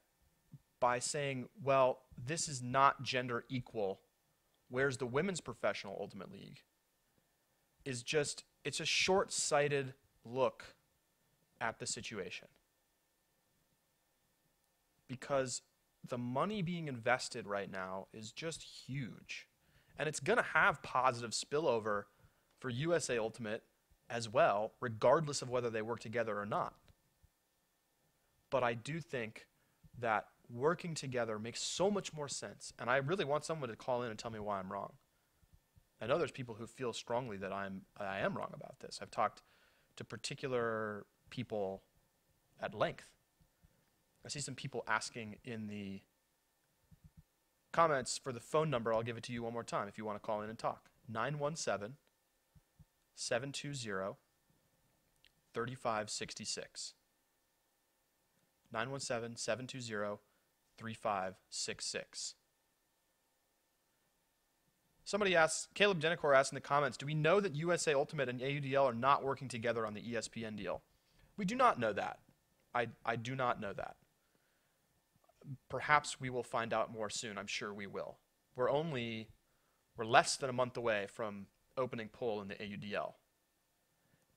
by saying, well, this is not gender equal, whereas the women's professional Ultimate League is just, it's a short-sighted look at the situation. Because the money being invested right now is just huge. And it's going to have positive spillover for USA Ultimate as well, regardless of whether they work together or not. But I do think that working together makes so much more sense. And I really want someone to call in and tell me why I'm wrong. I know there's people who feel strongly that I am wrong about this. I've talked to particular people at length. I see some people asking in the comments for the phone number. I'll give it to you one more time if you want to call in and talk. 917-720-3566. 917-720-3566. Somebody asks, Caleb Dennicor asked in the comments, do we know that USA Ultimate and AUDL are not working together on the ESPN deal? We do not know that. I do not know that. Perhaps we will find out more soon. I'm sure we will. We're less than a month away from opening poll in the AUDL.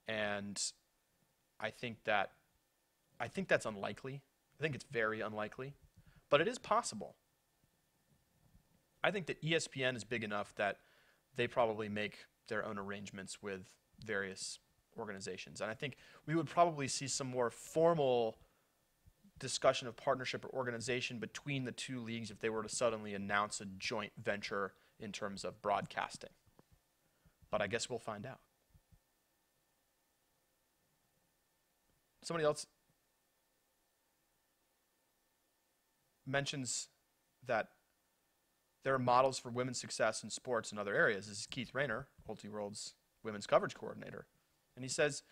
And I think that's unlikely. I think it's very unlikely. But it is possible. I think that ESPN is big enough that they probably make their own arrangements with various organizations. And I think we would probably see some more formal discussion of partnership or organization between the two leagues if they were to suddenly announce a joint venture in terms of broadcasting. But I guess we'll find out. Somebody else mentions that there are models for women's success in sports in other areas. This is Keith Rayner, Ultiworld's women's coverage coordinator. And he says,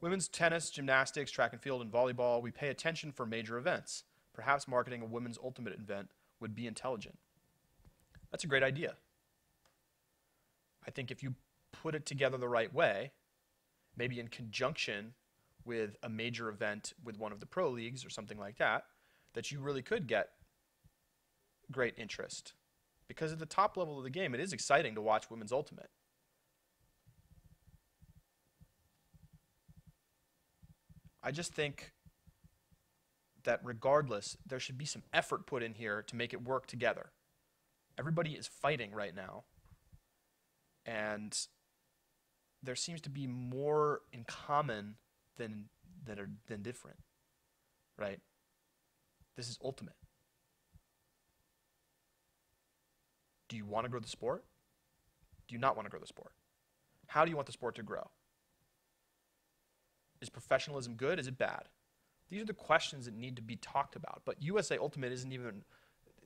women's tennis, gymnastics, track and field, and volleyball, we pay attention for major events. Perhaps marketing a women's ultimate event would be intelligent. That's a great idea. I think if you put it together the right way, maybe in conjunction with a major event with one of the pro leagues or something like that, that you really could get great interest. Because at the top level of the game, it is exciting to watch women's ultimate. I just think that regardless, there should be some effort put in here to make it work together. Everybody is fighting right now. And there seems to be more in common than different, right? This is ultimate. Do you want to grow the sport? Do you not want to grow the sport? How do you want the sport to grow? Is professionalism good? Is it bad? These are the questions that need to be talked about. But USA Ultimate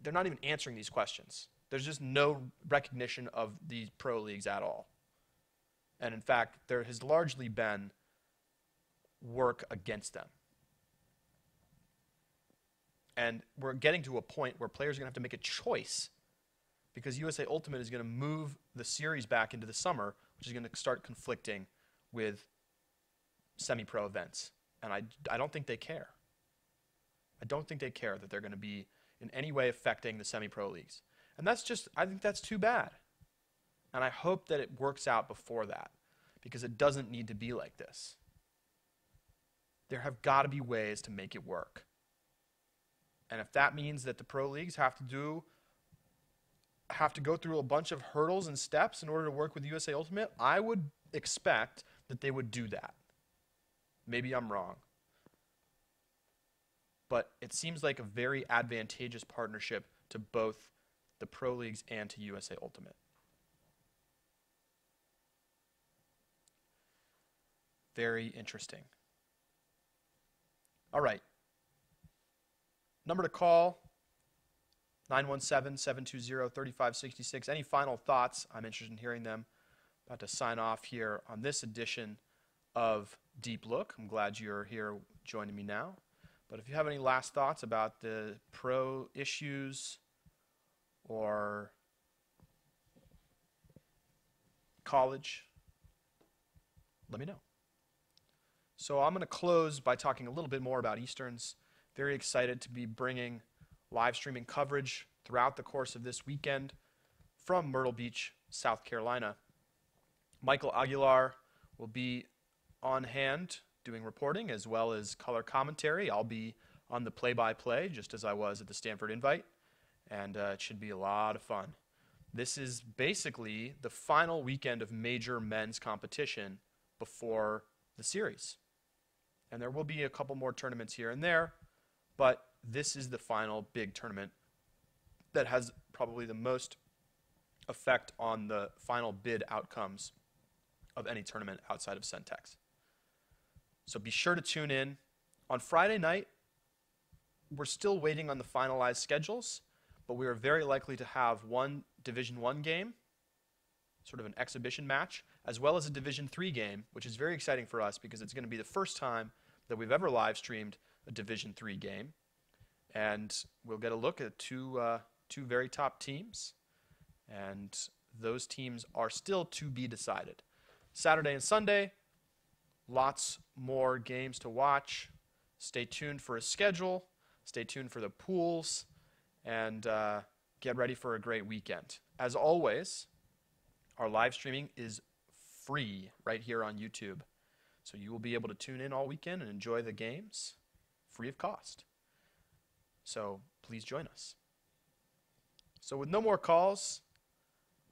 they're not even answering these questions. There's just no recognition of these pro leagues at all. And in fact, there has largely been work against them. And we're getting to a point where players are going to have to make a choice because USA Ultimate is going to move the series back into the summer, which is going to start conflicting with semi-pro events. And I don't think they care. I don't think they care that they're going to be in any way affecting the semi-pro leagues. And I think that's too bad. And I hope that it works out before that because it doesn't need to be like this. There have got to be ways to make it work. And if that means that the pro leagues have to go through a bunch of hurdles and steps in order to work with USA Ultimate, I would expect that they would do that. Maybe I'm wrong. But it seems like a very advantageous partnership to both the pro leagues and to USA Ultimate. Very interesting. All right. Number to call, 917-720-3566. Any final thoughts? I'm interested in hearing them. About to sign off here on this edition of Deep Look. I'm glad you're here joining me now. But if you have any last thoughts about the pro issues or college, let me know. So I'm going to close by talking a little bit more about Easterns. Very excited to be bringing live streaming coverage throughout the course of this weekend from Myrtle Beach, South Carolina. Michael Aguilar will be on hand doing reporting as well as color commentary. I'll be on the play-by-play just as I was at the Stanford Invite, and it should be a lot of fun. This is basically the final weekend of major men's competition before the series. And there will be a couple more tournaments here and there, but this is the final big tournament that has probably the most effect on the final bid outcomes of any tournament outside of Centex. So be sure to tune in. On Friday night, we're still waiting on the finalized schedules, but we are very likely to have one Division I game, sort of an exhibition match, as well as a Division III game, which is very exciting for us because it's going to be the first time that we've ever live streamed a Division III game. And we'll get a look at two very top teams, and those teams are still to be decided. Saturday and Sunday, lots more games to watch. Stay tuned for a schedule. Stay tuned for the pools, and get ready for a great weekend. As always, our live streaming is free right here on YouTube. So you will be able to tune in all weekend and enjoy the games free of cost. So please join us. So with no more calls,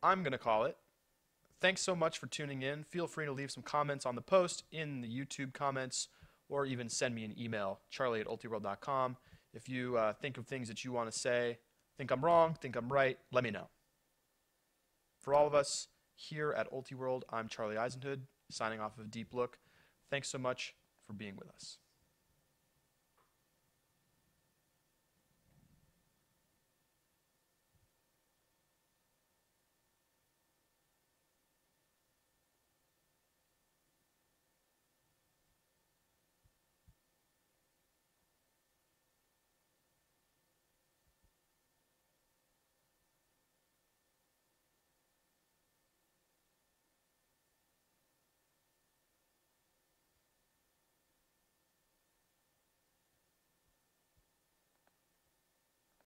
I'm going to call it. Thanks so much for tuning in. Feel free to leave some comments on the post, in the YouTube comments, or even send me an email, charlie@ultiworld.com. If you think of things that you want to say, think I'm wrong, think I'm right, let me know. For all of us here at UltiWorld, I'm Charlie Eisenhood, signing off of Deep Look. Thanks so much for being with us.